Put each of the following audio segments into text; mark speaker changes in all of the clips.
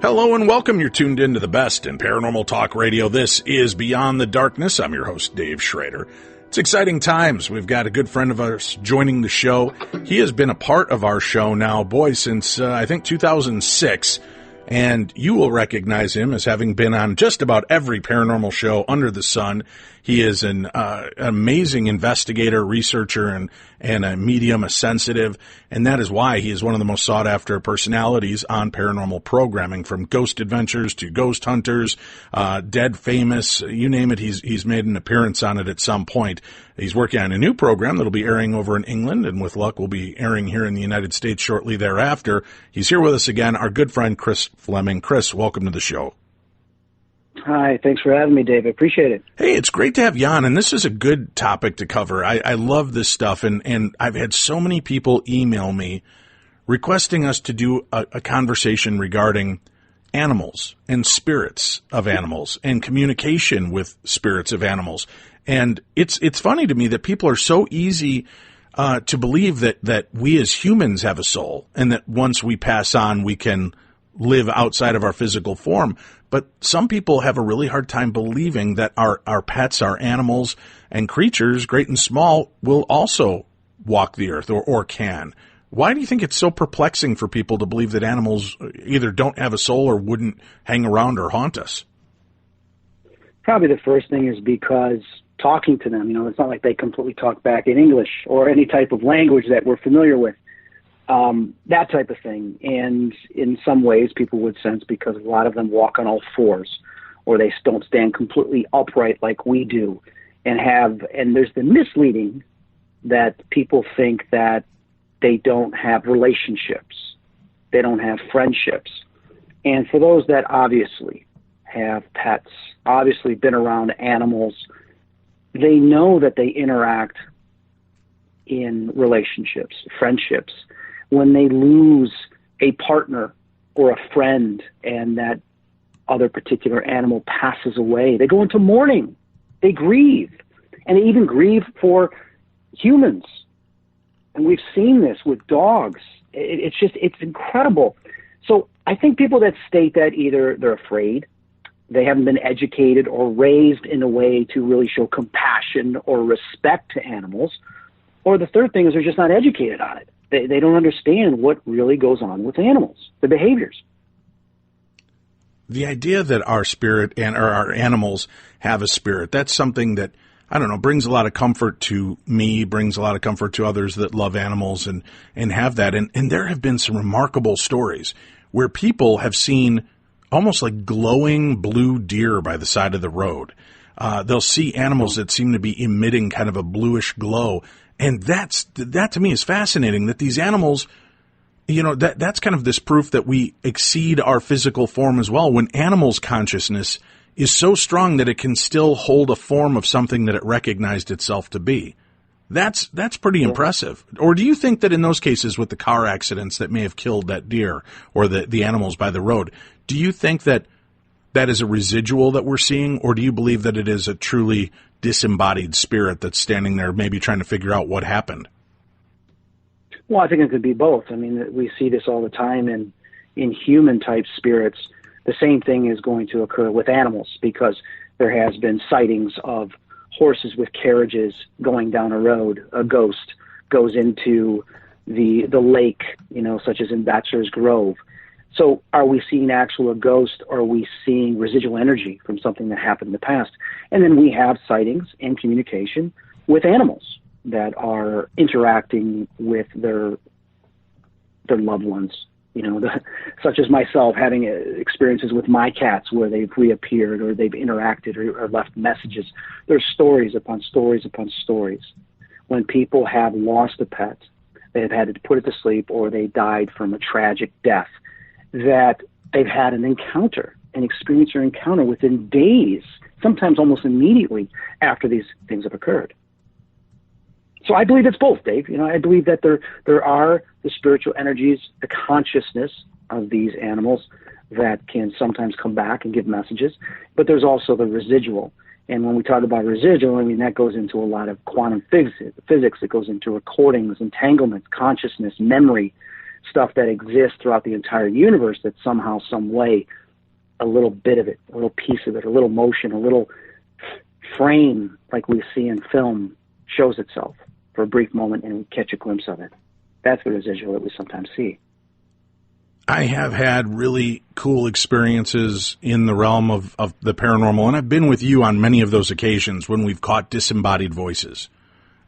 Speaker 1: Hello and welcome. You're tuned into the best in paranormal talk radio. This is Beyond the Darkness. I'm your host, Dave Schrader. It's exciting times. We've got a good friend of ours joining the show. He has been a part of our show now, since I think 2006. And you will recognize him as having been on just about every paranormal show under the sun. He is an amazing investigator, researcher, and a medium, a sensitive, and that is why he is one of the most sought-after personalities on paranormal programming, from Ghost Adventures to Ghost Hunters, Dead Famous, you name it, he's made an appearance on it at some point. He's working on a new program that'll be airing over in England, and with luck will be airing here in the United States shortly thereafter. He's here with us again, our good friend Chris Fleming. Chris, welcome to the show.
Speaker 2: Hi, thanks for having me, Dave. I appreciate it.
Speaker 1: Hey, it's great to have you on, and this is a good topic to cover. I love this stuff, and I've had so many people email me requesting us to do a conversation regarding animals and spirits of animals and communication with spirits of animals. And it's funny to me that people are so easy to believe that we as humans have a soul, and that once we pass on, we can live outside of our physical form. But some people have a really hard time believing that our pets, our animals and creatures, great and small, will also walk the earth or can. Why do you think it's so perplexing for people to believe that animals either don't have a soul or wouldn't hang around or haunt us?
Speaker 2: Probably the first thing is because talking to them, it's not like they completely talk back in English or any type of language that we're familiar with. That type of thing. And in some ways, people would sense, because a lot of them walk on all fours, or they don't stand completely upright like we do, and there's the misleading that people think that they don't have relationships, they don't have friendships. And for those that obviously have pets, obviously been around animals, they know that they interact in relationships, friendships. When they lose a partner or a friend and that other particular animal passes away, they go into mourning, they grieve, and they even grieve for humans. And we've seen this with dogs. It's incredible. So I think people that state that, either they're afraid, they haven't been educated or raised in a way to really show compassion or respect to animals, or the third thing is they're just not educated on it. They don't understand what really goes on with animals, the behaviors.
Speaker 1: The idea that our spirit and our animals have a spirit, that's something that, I don't know, brings a lot of comfort to me, brings a lot of comfort to others that love animals and have that. And there have been some remarkable stories where people have seen almost like glowing blue deer by the side of the road. They'll see animals that seem to be emitting kind of a bluish glow. And that to me is fascinating, that these animals, that's kind of this proof that we exceed our physical form as well. When animals' consciousness is so strong that it can still hold a form of something that it recognized itself to be. That's pretty impressive. Or do you think that in those cases with the car accidents that may have killed that deer or the animals by the road, do you think that is a residual that we're seeing, or do you believe that it is a truly disembodied spirit that's standing there maybe trying to figure out what happened?
Speaker 2: Well, I think it could be both. I mean, we see this all the time in human-type spirits. The same thing is going to occur with animals, because there has been sightings of horses with carriages going down a road. A ghost goes into the lake, such as in Bachelor's Grove. So are we seeing actual ghost, or are we seeing residual energy from something that happened in the past? And then we have sightings and communication with animals that are interacting with their loved ones, such as myself having experiences with my cats where they've reappeared or they've interacted or left messages. There's stories upon stories upon stories. When people have lost a pet, they've had to put it to sleep, or they died from a tragic death, that they've had an encounter, an experience or encounter within days, sometimes almost immediately after these things have occurred. So I believe it's both, Dave. I believe that there are the spiritual energies, the consciousness of these animals that can sometimes come back and give messages, but there's also the residual. And when we talk about residual, I mean, that goes into a lot of quantum physics. It goes into recordings, entanglements, consciousness, memory, stuff that exists throughout the entire universe that somehow, some way, a little bit of it, a little piece of it, a little motion, a little frame like we see in film shows itself for a brief moment, and we catch a glimpse of it. That's the residual that we sometimes see.
Speaker 1: I have had really cool experiences in the realm of the paranormal, and I've been with you on many of those occasions when we've caught disembodied voices,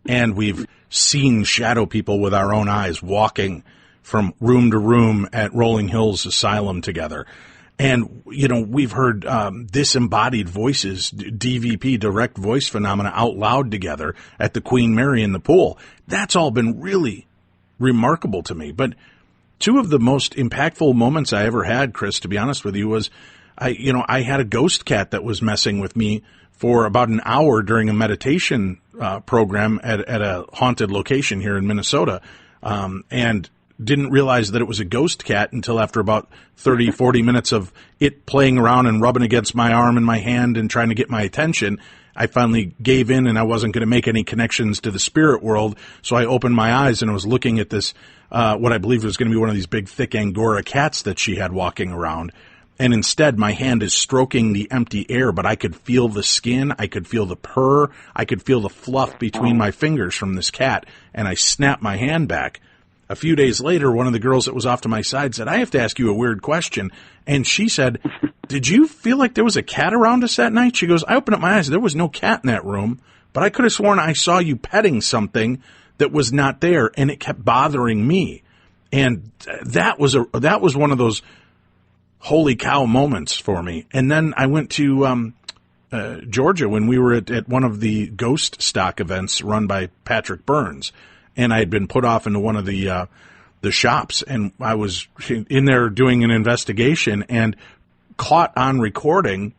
Speaker 1: and we've seen shadow people with our own eyes walking from room to room at Rolling Hills Asylum together. And, we've heard disembodied voices, DVP, direct voice phenomena, out loud together at the Queen Mary in the pool. That's all been really remarkable to me. But two of the most impactful moments I ever had, Chris, to be honest with you, was I had a ghost cat that was messing with me for about an hour during a meditation program at a haunted location here in Minnesota, and didn't realize that it was a ghost cat until after about 30, 40 minutes of it playing around and rubbing against my arm and my hand and trying to get my attention. I finally gave in, and I wasn't going to make any connections to the spirit world, so I opened my eyes and I was looking at this, what I believed was going to be one of these big, thick Angora cats that she had walking around. And instead, my hand is stroking the empty air, but I could feel the skin, I could feel the purr, I could feel the fluff between my fingers from this cat, and I snapped my hand back. A few days later, one of the girls that was off to my side said, "I have to ask you a weird question." And she said, "Did you feel like there was a cat around us that night?" She goes, "I opened up my eyes. There was no cat in that room, but I could have sworn I saw you petting something that was not there, and it kept bothering me." And that was one of those holy cow moments for me. And then I went to Georgia when we were at one of the ghost stock events run by Patrick Burns. And I had been put off into one of the shops, and I was in there doing an investigation and caught on recording,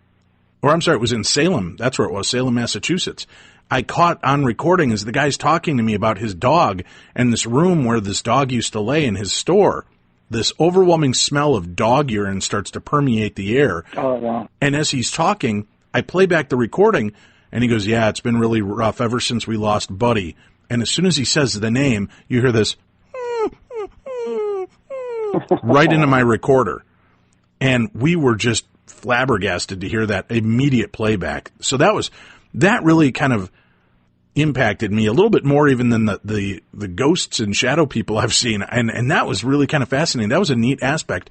Speaker 1: or I'm sorry, it was in Salem. That's where it was, Salem, Massachusetts. I caught on recording as the guy's talking to me about his dog and this room where this dog used to lay in his store. This overwhelming smell of dog urine starts to permeate the air.
Speaker 2: Oh, wow.
Speaker 1: And as he's talking, I play back the recording, and he goes, "Yeah, it's been really rough ever since we lost Buddy." And as soon as he says the name, you hear this right into my recorder. And we were just flabbergasted to hear that immediate playback. So that really kind of impacted me a little bit more even than the ghosts and shadow people I've seen. And that was really kind of fascinating. That was a neat aspect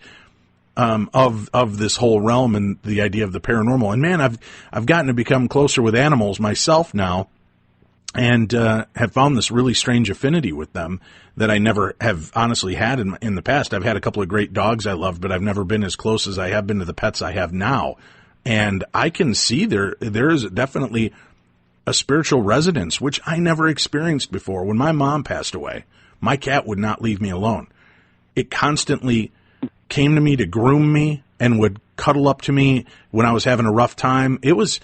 Speaker 1: of this whole realm and the idea of the paranormal. And man, I've gotten to become closer with animals myself now, and have found this really strange affinity with them that I never have honestly had in the past. I've had a couple of great dogs I loved, but I've never been as close as I have been to the pets I have now. And I can see there is definitely a spiritual resonance, which I never experienced before. When my mom passed away, my cat would not leave me alone. It constantly came to me to groom me and would cuddle up to me when I was having a rough time. It was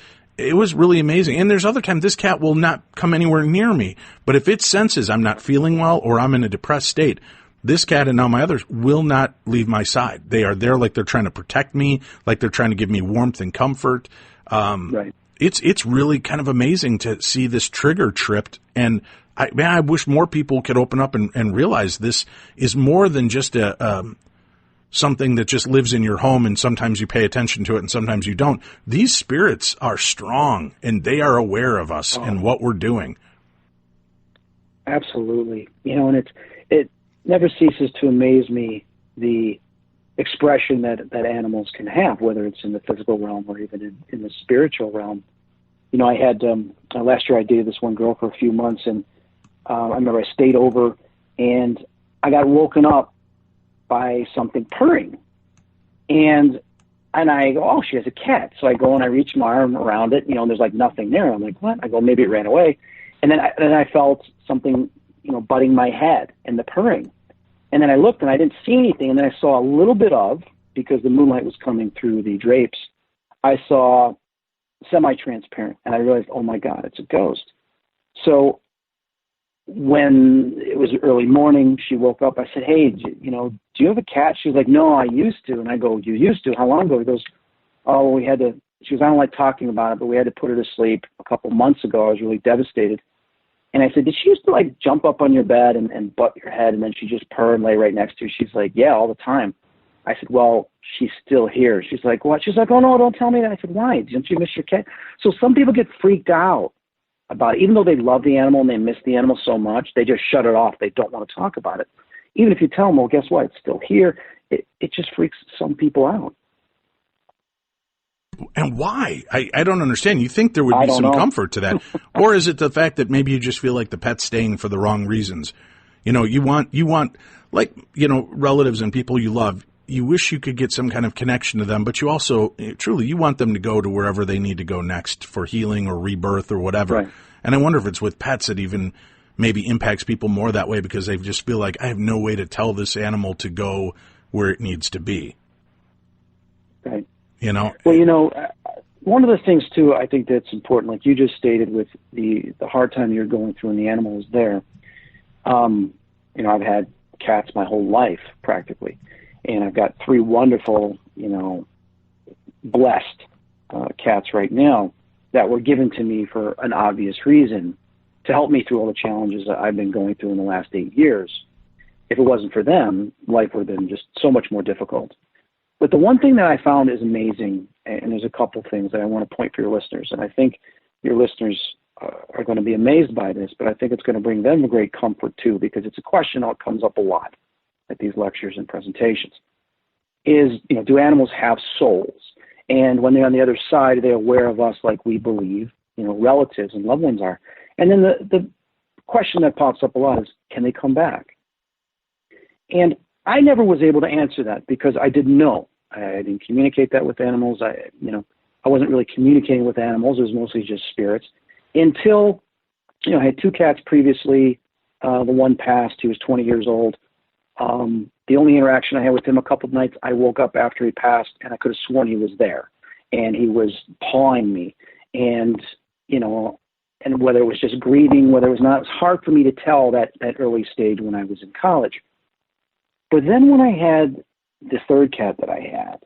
Speaker 1: really amazing. And there's other times this cat will not come anywhere near me. But if it senses I'm not feeling well or I'm in a depressed state, this cat and now my others will not leave my side. They are there like they're trying to protect me, like they're trying to give me warmth and comfort.
Speaker 2: Right.
Speaker 1: It's really kind of amazing to see this trigger tripped. And I wish more people could open up and realize this is more than just something that just lives in your home and sometimes you pay attention to it and sometimes you don't. These spirits are strong and they are aware of us and what we're doing.
Speaker 2: Absolutely. And it never ceases to amaze me, the expression that animals can have, whether it's in the physical realm or even in the spiritual realm. I had, last year I dated this one girl for a few months, and I remember I stayed over and I got woken up by something purring. And I go, "Oh, she has a cat." So I go and I reach my arm around it, and there's like nothing there. I'm like, "What?" I go, "Maybe it ran away." And then I felt something butting my head and the purring. And then I looked and I didn't see anything. And then I saw a little bit of, because the moonlight was coming through the drapes, I saw semi-transparent. And I realized, oh my God, it's a ghost. So when it was early morning, she woke up. I said, hey, do you have a cat? She was like, no, I used to. And I go, you used to? How long ago? He goes, oh, we had to. She goes, I don't like talking about it, but we had to put her to sleep a couple months ago. I was really devastated. And I said, did she used to like jump up on your bed and butt your head, and then she just purr and lay right next to you? She's like, yeah, all the time. I said, well, she's still here. She's like, what? She's like, oh, no, don't tell me that. I said, why? Don't you miss your cat? So some people get freaked out about it. Even though they love the animal and they miss the animal so much, they just shut it off. They don't want to talk about it. Even if you tell them, well, guess what? It's still here. It just freaks some people out.
Speaker 1: And why? I don't understand. You think there would be some comfort to that. Or is it the fact that maybe you just feel like the pet's staying for the wrong reasons? You want like, relatives and people you love, you wish you could get some kind of connection to them, but you also, truly, you want them to go to wherever they need to go next for healing or rebirth or whatever.
Speaker 2: Right.
Speaker 1: And I wonder if it's with pets that even maybe impacts people more that way, because they just feel like, I have no way to tell this animal to go where it needs to be.
Speaker 2: Right.
Speaker 1: Well,
Speaker 2: one of the things, too, I think that's important, like you just stated with the hard time you're going through and the animal is there. I've had cats my whole life, practically. And I've got 3 wonderful, blessed cats right now that were given to me for an obvious reason, to help me through all the challenges that I've been going through in the last 8 years. If it wasn't for them, life would have been just so much more difficult. But the one thing that I found is amazing, and there's a couple things that I want to point for your listeners, and I think your listeners are going to be amazed by this, but I think it's going to bring them a great comfort too, because it's a question that comes up a lot at these lectures and presentations, is, do animals have souls? And when they're on the other side, are they aware of us like we believe, relatives and loved ones are? And then the question that pops up a lot is, can they come back? And I never was able to answer that because I didn't know. I didn't communicate that with animals. I wasn't really communicating with animals. It was mostly just spirits until, I had 2 cats previously. The one passed. He was 20 years old. The only interaction I had with him a couple of nights, I woke up after he passed, and I could have sworn he was there, and he was pawing me, and and whether it was just grieving, whether it was not, it was hard for me to tell that early stage when I was in college. But then when I had the 3rd cat that I had,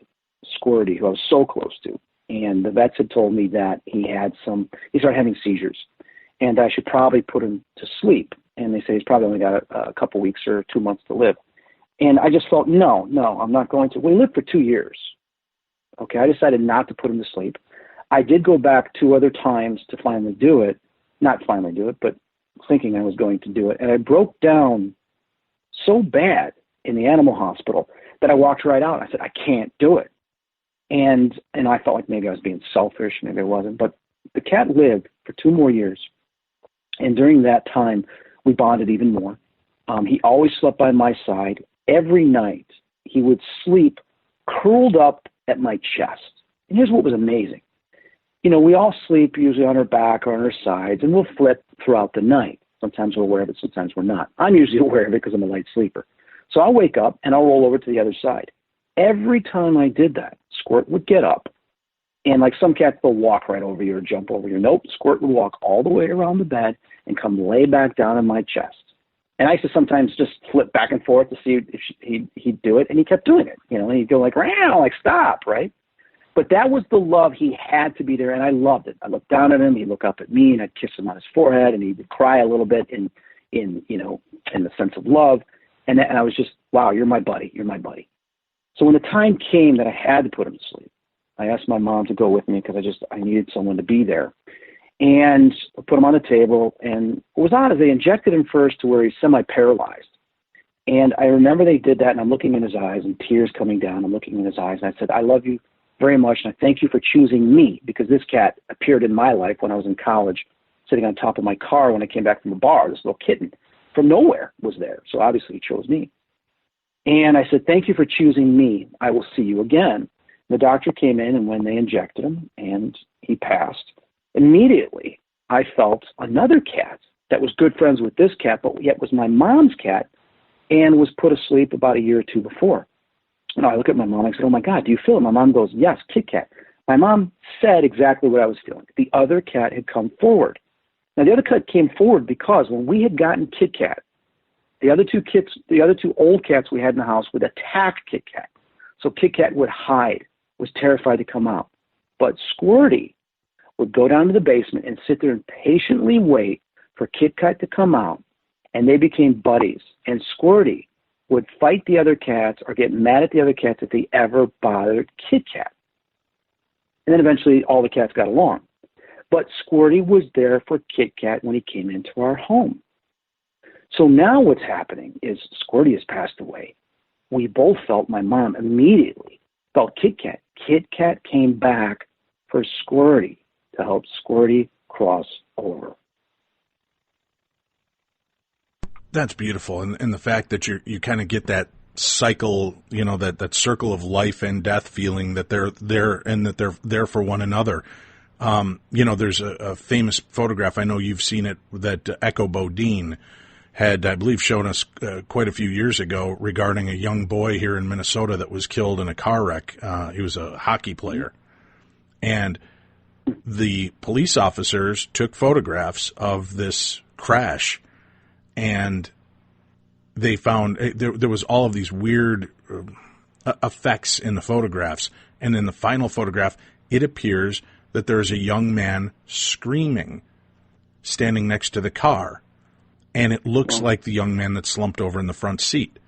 Speaker 2: Squirty, who I was so close to, and the vets had told me that he started having seizures, and I should probably put him to sleep. And they say he's probably only got a couple weeks or 2 months to live. And I just felt, no, I'm not going to. We lived for 2 years. Okay, I decided not to put him to sleep. I did go back 2 other times to finally do it. Not finally do it, but thinking I was going to do it. And I broke down so bad in the animal hospital that I walked right out. I said, I can't do it. And I felt like maybe I was being selfish, maybe I wasn't. But the cat lived for 2 more years. And during that time, we bonded even more. He always slept by my side. Every night, he would sleep curled up at my chest. And here's what was amazing. We all sleep usually on our back or on our sides, and we'll flip throughout the night. Sometimes we're aware of it, sometimes we're not. I'm usually aware of it because I'm a light sleeper. So I'll wake up, and I'll roll over to the other side. Every time I did that, Squirt would get up, and like some cats, they'll walk right over you or jump over you. Nope, Squirt would walk all the way around the bed and come lay back down in my chest. And I used to sometimes just flip back and forth to see if he'd do it, and he kept doing it. And he'd go like, "Row," like stop, right? But that was the love. He had to be there, and I loved it. I looked down at him, he'd look up at me, and I'd kiss him on his forehead, and he would cry a little bit in the sense of love. And I was just, wow, you're my buddy. You're my buddy. So when the time came that I had to put him to sleep, I asked my mom to go with me because I needed someone to be there. And I put him on the table, and what was odd is they injected him first to where he's semi-paralyzed. And I remember they did that, and I'm looking in his eyes, and tears coming down. I'm looking in his eyes, and I said, I love you very much, and I thank you for choosing me, because this cat appeared in my life when I was in college, sitting on top of my car when I came back from the bar. This little kitten from nowhere was there, so obviously he chose me. And I said, thank you for choosing me. I will see you again. The doctor came in, and when they injected him and he passed, immediately I felt another cat that was good friends with this cat, but yet was my mom's cat and was put asleep about a year or two before. And I look at my mom, I said, oh my God, do you feel it? My mom goes, yes, Kit Kat. My mom said exactly what I was feeling. The other cat had come forward. Now the other cat came forward because when we had gotten Kit Kat, the other two old cats we had in the house would attack Kit Kat. So Kit Kat would hide, was terrified to come out. But Squirty would go down to the basement and sit there and patiently wait for Kit Kat to come out, and they became buddies. And Squirty would fight the other cats or get mad at the other cats if they ever bothered Kit Kat. And then eventually all the cats got along. But Squirty was there for Kit Kat when he came into our home. So now what's happening is Squirty has passed away. We both felt, my mom immediately felt Kit Kat. Kit Kat came back for Squirty to help Squirty cross over.
Speaker 1: That's beautiful. And the fact that you kind of get that cycle, that circle of life and death feeling that they're there and that they're there for one another. There's a famous photograph, I know you've seen it, that Echo Bodine had, I believe, shown us quite a few years ago regarding a young boy here in Minnesota that was killed in a car wreck. He was a hockey player. And the police officers took photographs of this crash, and they found there was all of these weird effects in the photographs. And in the final photograph, it appears that there's a young man screaming, standing next to the car. And it looks like the young man that slumped over in the front seat.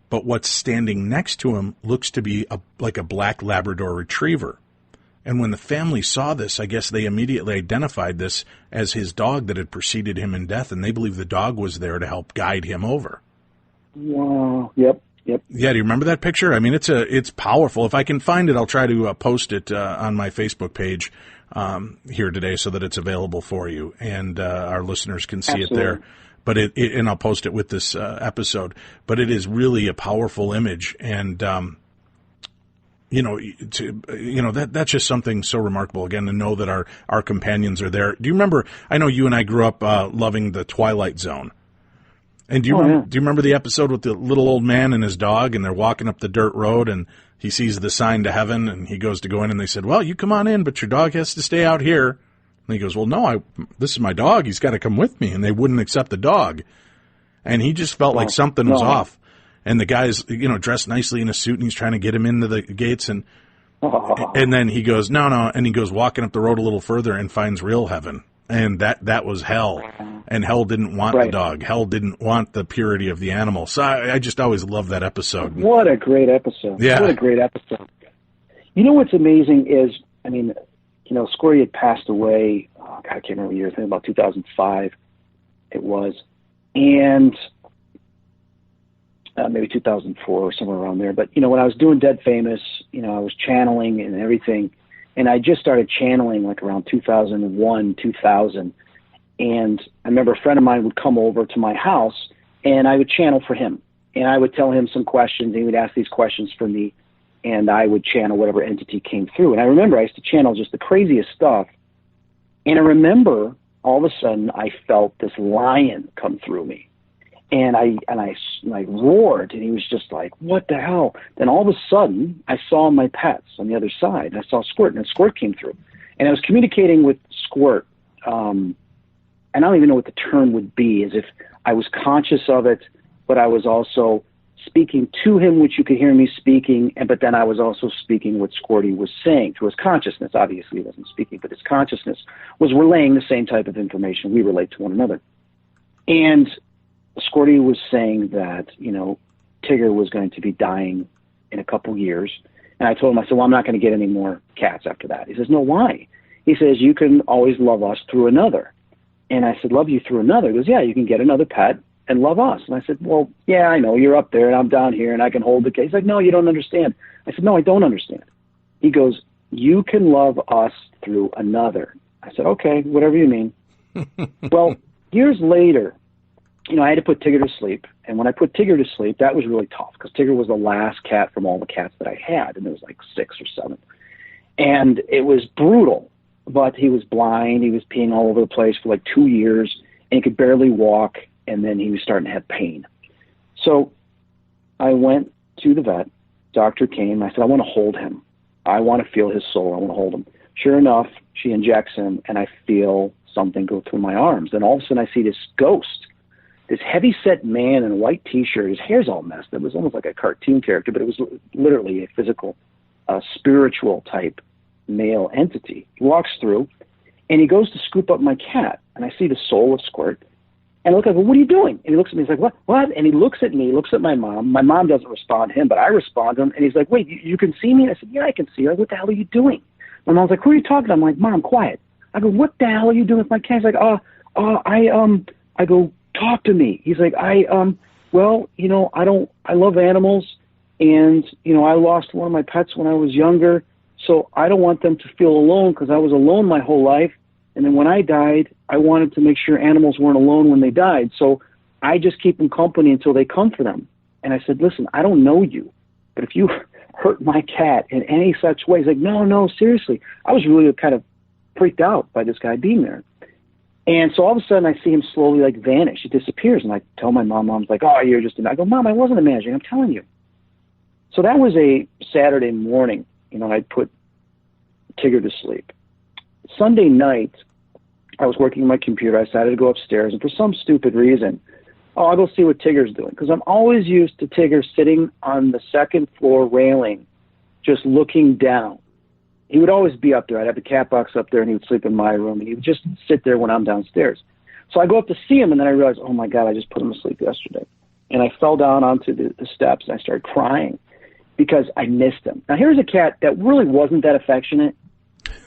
Speaker 1: But what's standing next to him looks to be like a black Labrador retriever. And when the family saw this, I guess they immediately identified this as his dog that had preceded him in death, and they believe the dog was there to help guide him over.
Speaker 2: Wow. Yep.
Speaker 1: Yeah, do you remember that picture? I mean, it's powerful. If I can find it, I'll try to post it on my Facebook page here today so that it's available for you, and our listeners can see
Speaker 2: Absolutely.
Speaker 1: it there. But and I'll post it with this episode. But it is really a powerful image, and that's just something so remarkable. Again, to know that our companions are there. Do you remember? I know you and I grew up loving the Twilight Zone. And do you remember the episode with the little old man and his dog, and they're walking up the dirt road, and he sees the sign to heaven, and he goes to go in, and they said, "Well, you come on in, but your dog has to stay out here." And he goes, "Well, no, this is my dog. He's got to come with me." And they wouldn't accept the dog. And he just felt like something was off. And the guy's, dressed nicely in a suit, and he's trying to get him into the gates. And then he goes, no. And he goes walking up the road a little further and finds real heaven. And that was hell. And hell didn't want the dog. Hell didn't want the purity of the animal. So I just always love that episode.
Speaker 2: What a great episode.
Speaker 1: Yeah.
Speaker 2: What a great episode. You know what's amazing is, Squirty had passed away, I can't remember the year, I think about 2005 it was. And maybe 2004 or somewhere around there. But, when I was doing Dead Famous, I was channeling and everything. And I just started channeling like around 2001, 2000. And I remember a friend of mine would come over to my house, and I would channel for him. And I would tell him some questions, and he would ask these questions for me, and I would channel whatever entity came through. And I remember I used to channel just the craziest stuff. And I remember all of a sudden I felt this lion come through me. And I roared, and he was just like, "What the hell?" Then all of a sudden, I saw my pets on the other side. I saw Squirt, and Squirt came through. And I was communicating with Squirt. And I don't even know what the term would be, as if I was conscious of it, but I was also speaking to him, which you could hear me speaking, but then I was also speaking what Squirty was saying through his consciousness. Obviously, he wasn't speaking, but his consciousness was relaying the same type of information. We relate to one another. And Squirty was saying that, Tigger was going to be dying in a couple years. And I told him, I said, "Well, I'm not going to get any more cats after that." He says, "No, why?" He says, "You can always love us through another." And I said, "Love you through another?" He goes, "Yeah, you can get another pet and love us." And I said, "Well, yeah, I know. You're up there, and I'm down here, and I can hold the cat." He's like, "No, you don't understand." I said, "No, I don't understand." He goes, "You can love us through another." I said, "Okay, whatever you mean." Well, years later, I had to put Tigger to sleep. And when I put Tigger to sleep, that was really tough because Tigger was the last cat from all the cats that I had. And there was like 6 or 7. And it was brutal, but he was blind. He was peeing all over the place for like 2 years. and he could barely walk, and then he was starting to have pain. So I went to the vet. Doctor came. I said, I want to hold him. I want to feel his soul. I want to hold him. Sure enough, she injects him, and I feel something go through my arms. And all of a sudden, I see this ghost, this heavy-set man in a white T-shirt. His hair's all messed. It was almost like a cartoon character, but it was literally a physical, spiritual type male entity. He walks through, and he goes to scoop up my cat, and I see the soul of Squirt. And I look, I go, what are you doing? And he looks at me, he's like, what? And he looks at me, he looks at my mom. My mom doesn't respond to him, but I respond to him. And he's like, wait, you can see me? I said, yeah, I can see you. Like, what the hell are you doing? My mom's like, who are you talking to? I'm like, Mom, quiet. I go, what the hell are you doing with my cat? He's like, I go, talk to me. He's like, well, I love animals, and, I lost one of my pets when I was younger, so I don't want them to feel alone because I was alone my whole life. And then when I died, I wanted to make sure animals weren't alone when they died. So I just keep them company until they come for them. And I said, listen, I don't know you, but if you hurt my cat in any such way, he's like, no, seriously. I was really kind of freaked out by this guy being there. And so all of a sudden I see him slowly vanish. He disappears. And I tell my mom, Mom's like, oh, you're just I go, Mom, I wasn't imagining. I'm telling you. So that was a Saturday morning. I put Tigger to sleep. Sunday night, I was working on my computer. I decided to go upstairs, and for some stupid reason, I'll go see what Tigger's doing, because I'm always used to Tigger sitting on the second floor railing, just looking down. He would always be up there. I'd have the cat box up there, and he would sleep in my room, and he would just sit there when I'm downstairs. So I go up to see him, and then I realize, oh, my God, I just put him to sleep yesterday. And I fell down onto the steps, and I started crying because I missed him. Now, here's a cat that really wasn't that affectionate,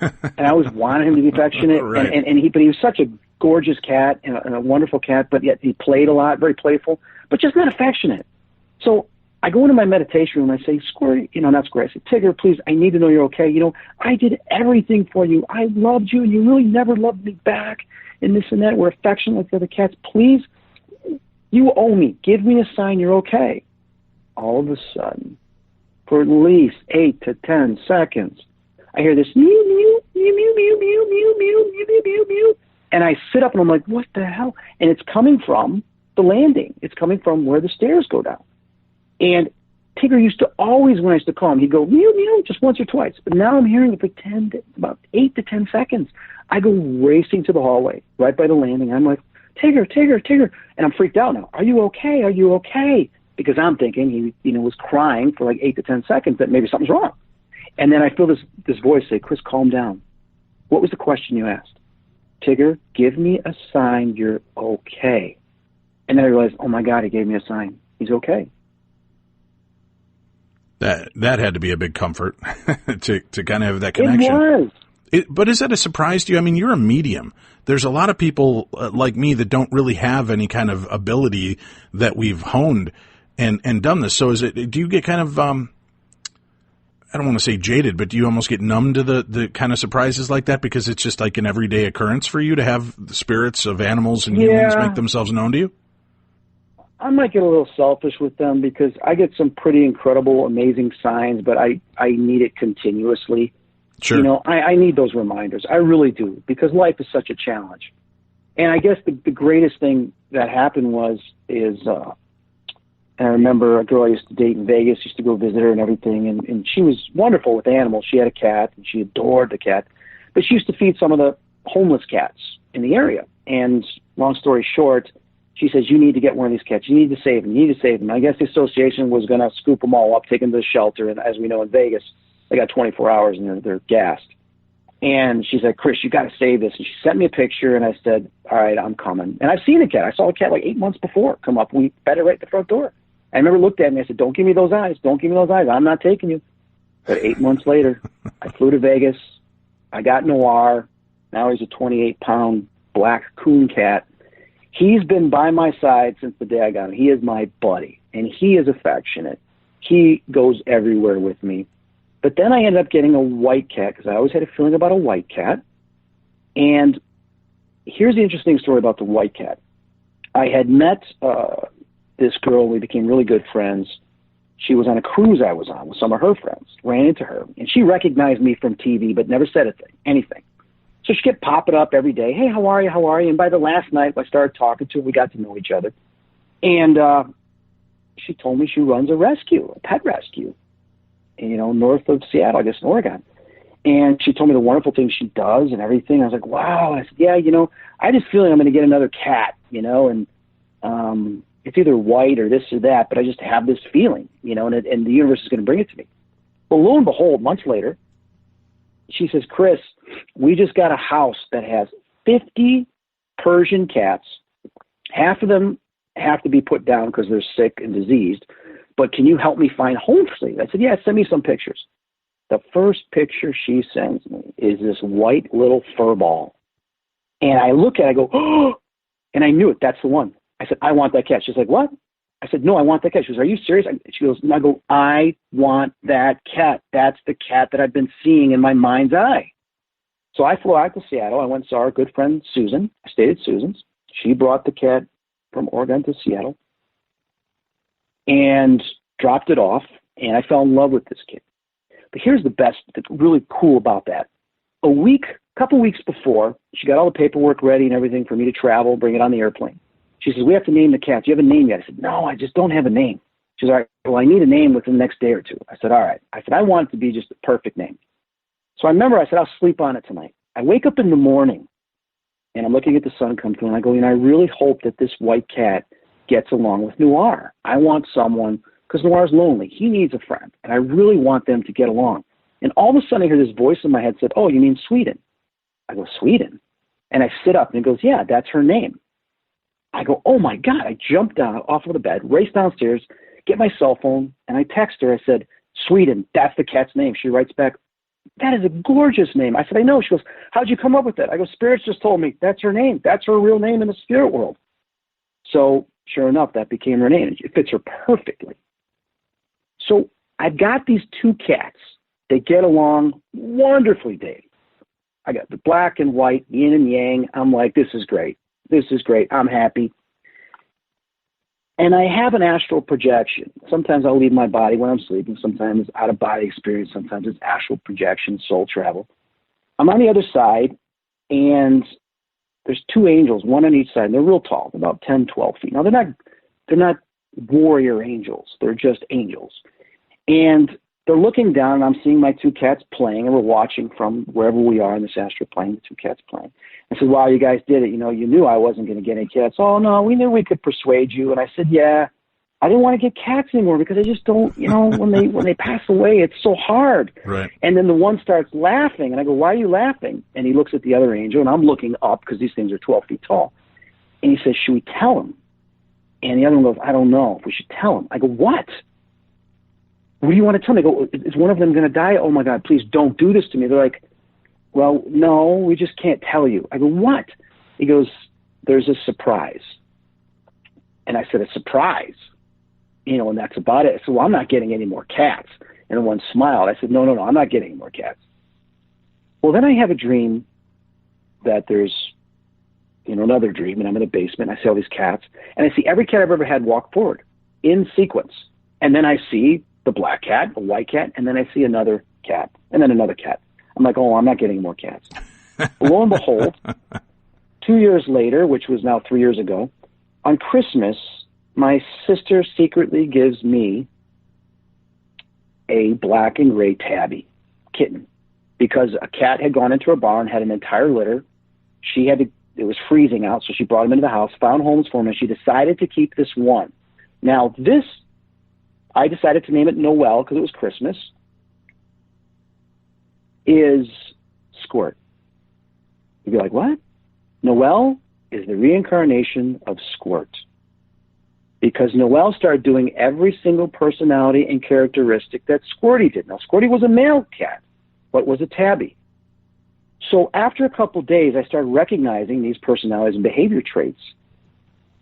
Speaker 2: and I always wanted him to be affectionate.
Speaker 1: Right.
Speaker 2: But he was such a gorgeous cat and a wonderful cat, but yet he played a lot, very playful, but just not affectionate. So I go into my meditation room and I say, Squirt, not Squirt. I say, Tigger, please, I need to know you're okay. I did everything for you. I loved you, and you really never loved me back, and this and that. We're affectionate like the other cats. Please, you owe me. Give me a sign you're okay. All of a sudden, for at least 8 to 10 seconds, I hear this mew, mew, mew, mew, mew, mew, mew, mew, mew, mew, mew, mew. And I sit up and I'm like, what the hell? And it's coming from the landing. It's coming from where the stairs go down. And Tigger used to always, when I used to call him, he'd go mew, mew, just once or twice. But now I'm hearing it for about 8 to 10 seconds. I go racing to the hallway right by the landing. I'm like, Tigger, Tigger, Tigger. And I'm freaked out now. Are you okay? Are you okay? Because I'm thinking he was crying for 8 to 10 seconds that maybe something's wrong. And then I feel this voice say, Chris, calm down. What was the question you asked? Tigger, give me a sign you're okay. And then I realized, oh, my God, he gave me a sign. He's okay.
Speaker 1: That had to be a big comfort to kind of have that connection.
Speaker 2: It was.
Speaker 1: But is that a surprise to you? I mean, you're a medium. There's a lot of people like me that don't really have any kind of ability that we've honed and done this. So do you get kind of, I don't want to say jaded, but do you almost get numb to the kind of surprises like that because it's just like an everyday occurrence for you to have the spirits of animals and humans make themselves known to you?
Speaker 2: I might get a little selfish with them because I get some pretty incredible, amazing signs, but I need it continuously.
Speaker 1: Sure.
Speaker 2: I need those reminders. I really do, because life is such a challenge. And I guess the greatest thing that happened is and I remember a girl I used to date in Vegas, used to go visit her and everything, and she was wonderful with animals. She had a cat, and she adored the cat. But she used to feed some of the homeless cats in the area. And long story short, she says, you need to get one of these cats. You need to save them. You need to save them. I guess the association was going to scoop them all up, take them to the shelter. And as we know in Vegas, they got 24 hours, and they're gassed. And she said, Chris, you got to save this. And she sent me a picture, and I said, all right, I'm coming. And I've seen a cat. I saw a cat 8 months before come up. We fed it right at the front door. I remember looked at me. I said, don't give me those eyes. Don't give me those eyes. I'm not taking you. But 8 months later, I flew to Vegas. I got Noir. Now he's a 28-pound black coon cat. He's been by my side since the day I got him. He is my buddy, and he is affectionate. He goes everywhere with me. But then I ended up getting a white cat because I always had a feeling about a white cat. And here's the interesting story about the white cat. I had met this girl. We became really good friends. She was on a cruise I was on with some of her friends. Ran into her, and she recognized me from TV but never said anything. So she kept popping up every day. Hey, how are you? How are you? And by the last night, I started talking to her. We got to know each other. And she told me she runs a pet rescue, north of Seattle, I guess, in Oregon. And she told me the wonderful things she does and everything. I was like, wow. I said, yeah, I just feel like I'm going to get another cat, and it's either white or this or that, but I just have this feeling, and the universe is going to bring it to me. Well, lo and behold, months later, she says, Chris, we just got a house that has 50 Persian cats. Half of them have to be put down because they're sick and diseased, but can you help me find homes for them? I said, yeah, send me some pictures. The first picture she sends me is this white little fur ball. And I look at it, I go, oh, and I knew it. That's the one. I said, I want that cat. She's like, what? I said, no, I want that cat. She goes, are you serious? She goes, and I go, I want that cat. That's the cat that I've been seeing in my mind's eye. So I flew out to Seattle. I went and saw our good friend Susan. I stayed at Susan's. She brought the cat from Oregon to Seattle and dropped it off. And I fell in love with this kid. But here's that's really cool about that. A couple weeks before, she got all the paperwork ready and everything for me to travel, bring it on the airplane. She says, we have to name the cat. Do you have a name yet? I said, no, I just don't have a name. She says, all right, well, I need a name within the next day or two. I said, all right. I said, I want it to be just the perfect name. So I remember I said, I'll sleep on it tonight. I wake up in the morning, and I'm looking at the sun come through, and I go, I really hope that this white cat gets along with Noir. I want someone, because Noir's lonely. He needs a friend, and I really want them to get along. And all of a sudden, I hear this voice in my head said, oh, you mean Sweden? I go, Sweden? And I sit up, and it goes, yeah, that's her name. I go, oh, my God. I jumped down off of the bed, race downstairs, get my cell phone, and I text her. I said, Sweden, that's the cat's name. She writes back, that is a gorgeous name. I said, I know. She goes, how'd you come up with that? I go, spirits just told me that's her name. That's her real name in the spirit world. So sure enough, that became her name. It fits her perfectly. So I've got these two cats. They get along wonderfully, Dave. I got the black and white, yin and yang. I'm like, this is great. This is great. I'm happy. And I have an astral projection. Sometimes I'll leave my body when I'm sleeping. Sometimes it's out-of-body experience. Sometimes it's astral projection, soul travel. I'm on the other side, and there's two angels, one on each side. And they're real tall, about 10, 12 feet. Now, they're not warrior angels. They're just angels. And they're looking down, and I'm seeing my two cats playing, and we're watching from wherever we are in this astral plane, the two cats playing. I said, wow, you guys did it. You knew I wasn't going to get any cats. Oh, no, we knew we could persuade you. And I said, yeah, I didn't want to get cats anymore because I just don't, when they pass away, it's so hard.
Speaker 1: Right.
Speaker 2: And then the one starts laughing, and I go, why are you laughing? And he looks at the other angel, and I'm looking up because these things are 12 feet tall. And he says, should we tell him? And the other one goes, I don't know if we should tell him. I go, what? What do you want to tell me? I go, is one of them going to die? Oh, my God, please don't do this to me. They're like, well, no, we just can't tell you. I go, what? He goes, there's a surprise. And I said, a surprise? And that's about it. I said, well, I'm not getting any more cats. And the one smiled. I said, no, I'm not getting any more cats. Well, then I have a dream that there's, another dream, and I'm in a basement. And I see all these cats, and I see every cat I've ever had walk forward in sequence. And then I see the black cat, the white cat, and then I see another cat, and then another cat. I'm like, oh, I'm not getting more cats. Lo and behold, 2 years later, which was now 3 years ago, on Christmas, my sister secretly gives me a black and gray tabby kitten because a cat had gone into her barn, had an entire litter. It was freezing out, so she brought him into the house, found homes for him, and she decided to keep this one. Now, I decided to name it Noel because it was Christmas, is Squirt. You'd be like, what? Noel is the reincarnation of Squirt. Because Noel started doing every single personality and characteristic that Squirty did. Now, Squirty was a male cat, but was a tabby. So after a couple of days, I started recognizing these personalities and behavior traits,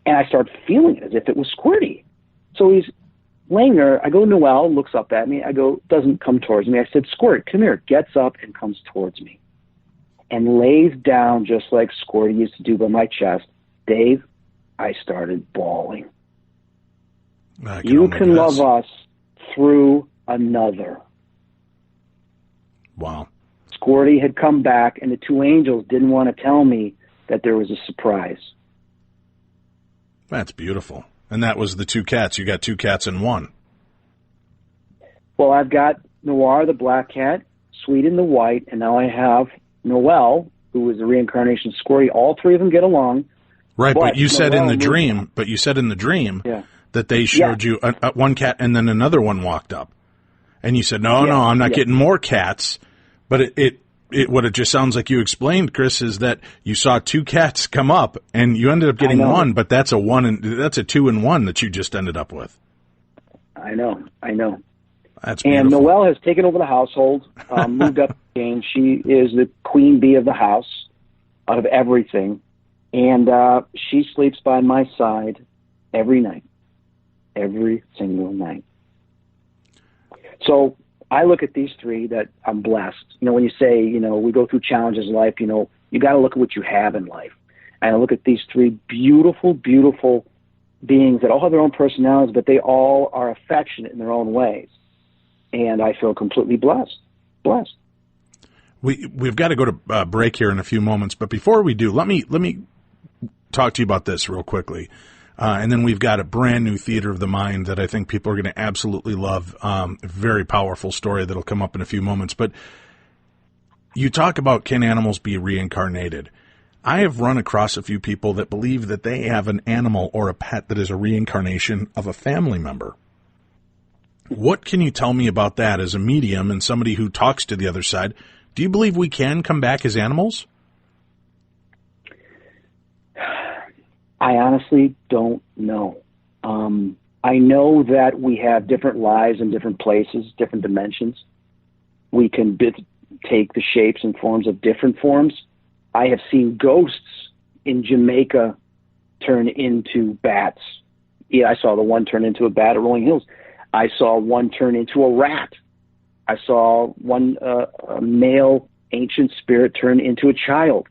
Speaker 2: and I started feeling it as if it was Squirty. So he's laying there. I go, Noel looks up at me. I go, doesn't come towards me. I said, Squirt, come here. Gets up and comes towards me and lays down just like Squirty used to do by my chest. Dave, I started bawling. You can love us through another.
Speaker 1: Wow.
Speaker 2: Squirty had come back, and the two angels didn't want to tell me that there was a surprise.
Speaker 1: That's beautiful. And that was the two cats. You got two cats in one.
Speaker 2: Well, I've got Noir, the black cat, Sweden, the white, and now I have Noel, who is the reincarnation of Squirty. All three of them get along.
Speaker 1: Right, but you said in the dream, that they showed you one cat and then another one walked up. And you said, no, I'm not getting more cats. But what it just sounds like you explained, Chris, is that you saw two cats come up and you ended up getting one, but that's a 2 in 1 that you just ended up with.
Speaker 2: I know.
Speaker 1: That's beautiful.
Speaker 2: And Noelle has taken over the household, moved up the game. She is the queen bee of the house, out of everything. And she sleeps by my side every night, every single night. So I look at these three that I'm blessed. When you say, we go through challenges in life, you got to look at what you have in life. And I look at these three beautiful, beautiful beings that all have their own personalities, but they all are affectionate in their own ways. And I feel completely blessed.
Speaker 1: We've got to go to break here in a few moments, but before we do, let me talk to you about this real quickly. And then we've got a brand new theater of the mind that I think people are going to absolutely love. A very powerful story that'll come up in a few moments. But you talk about, can animals be reincarnated? I have run across a few people that believe that they have an animal or a pet that is a reincarnation of a family member. What can you tell me about that as a medium and somebody who talks to the other side? Do you believe we can come back as animals?
Speaker 2: I honestly don't know. I know that we have different lives in different places, different dimensions. We can take the shapes and forms of different forms. I have seen ghosts in Jamaica turn into bats. Yeah, I saw the one turn into a bat at Rolling Hills. I saw one turn into a rat. I saw one a male ancient spirit turn into a child.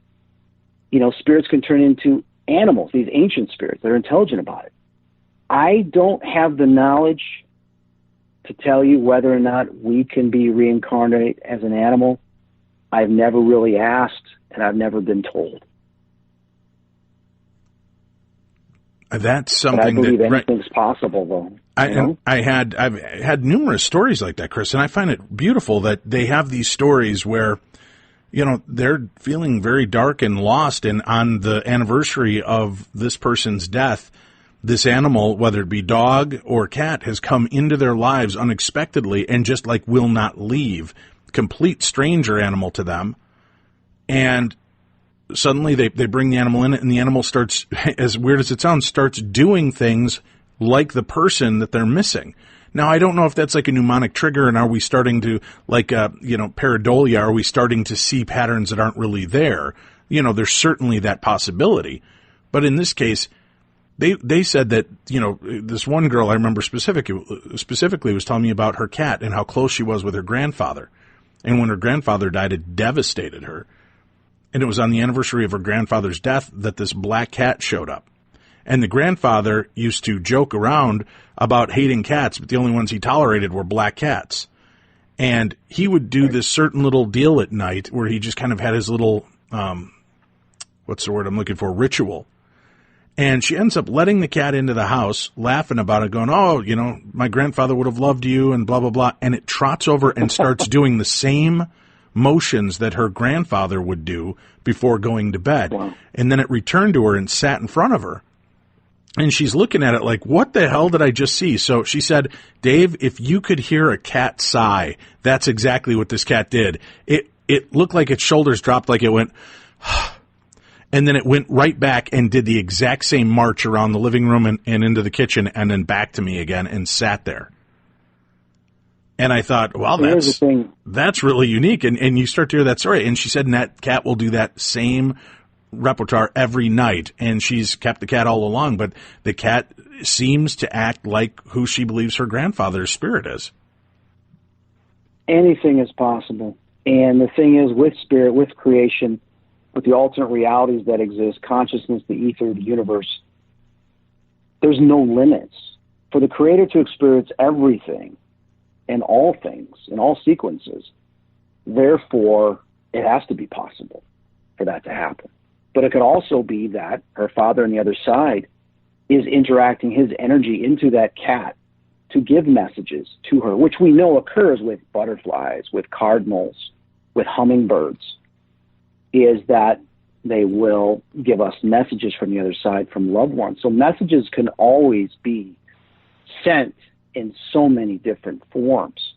Speaker 2: Spirits can turn into animals, these ancient spirits. They're intelligent about it. I don't have the knowledge to tell you whether or not we can be reincarnated as an animal. I've never really asked, and I've never been told.
Speaker 1: That's something
Speaker 2: but I believe
Speaker 1: that
Speaker 2: anything's possible, though.
Speaker 1: I've had numerous stories like that, Chris, and I find it beautiful that they have these stories where, they're feeling very dark and lost, and on the anniversary of this person's death, this animal, whether it be dog or cat, has come into their lives unexpectedly and just will not leave. Complete stranger animal to them. And suddenly they bring the animal in, and the animal starts, as weird as it sounds, starts doing things like the person that they're missing. Now, I don't know if that's like a mnemonic trigger, and are we starting to, pareidolia, are we starting to see patterns that aren't really there? There's certainly that possibility. But in this case, they said that, this one girl I remember specifically was telling me about her cat and how close she was with her grandfather. And when her grandfather died, it devastated her. And it was on the anniversary of her grandfather's death that this black cat showed up. And the grandfather used to joke around about hating cats, but the only ones he tolerated were black cats. And he would do this certain little deal at night where he just kind of had his little, what's the word I'm looking for, ritual. And she ends up letting the cat into the house, laughing about it, going, oh, my grandfather would have loved you and blah, blah, blah. And it trots over and starts doing the same motions that her grandfather would do before going to bed. Wow. And then it returned to her and sat in front of her. And she's looking at it like, what the hell did I just see? So she said, Dave, if you could hear a cat sigh, that's exactly what this cat did. It looked like its shoulders dropped, like it went, and then it went right back and did the exact same march around the living room and into the kitchen and then back to me again and sat there. And I thought, wow, that's really unique. And you start to hear that story. And she said, and that cat will do that same repertoire every night, and she's kept the cat all along, but the cat seems to act like who she believes her grandfather's spirit is.
Speaker 2: Anything is possible. And the thing is, with spirit, with creation, with the alternate realities that exist, consciousness, the ether, the universe, there's no limits. For the Creator to experience everything and all things in all sequences, therefore, it has to be possible for that to happen. But it could also be that her father on the other side is interacting his energy into that cat to give messages to her, which we know occurs with butterflies, with cardinals, with hummingbirds, is that they will give us messages from the other side from loved ones. So messages can always be sent in so many different forms,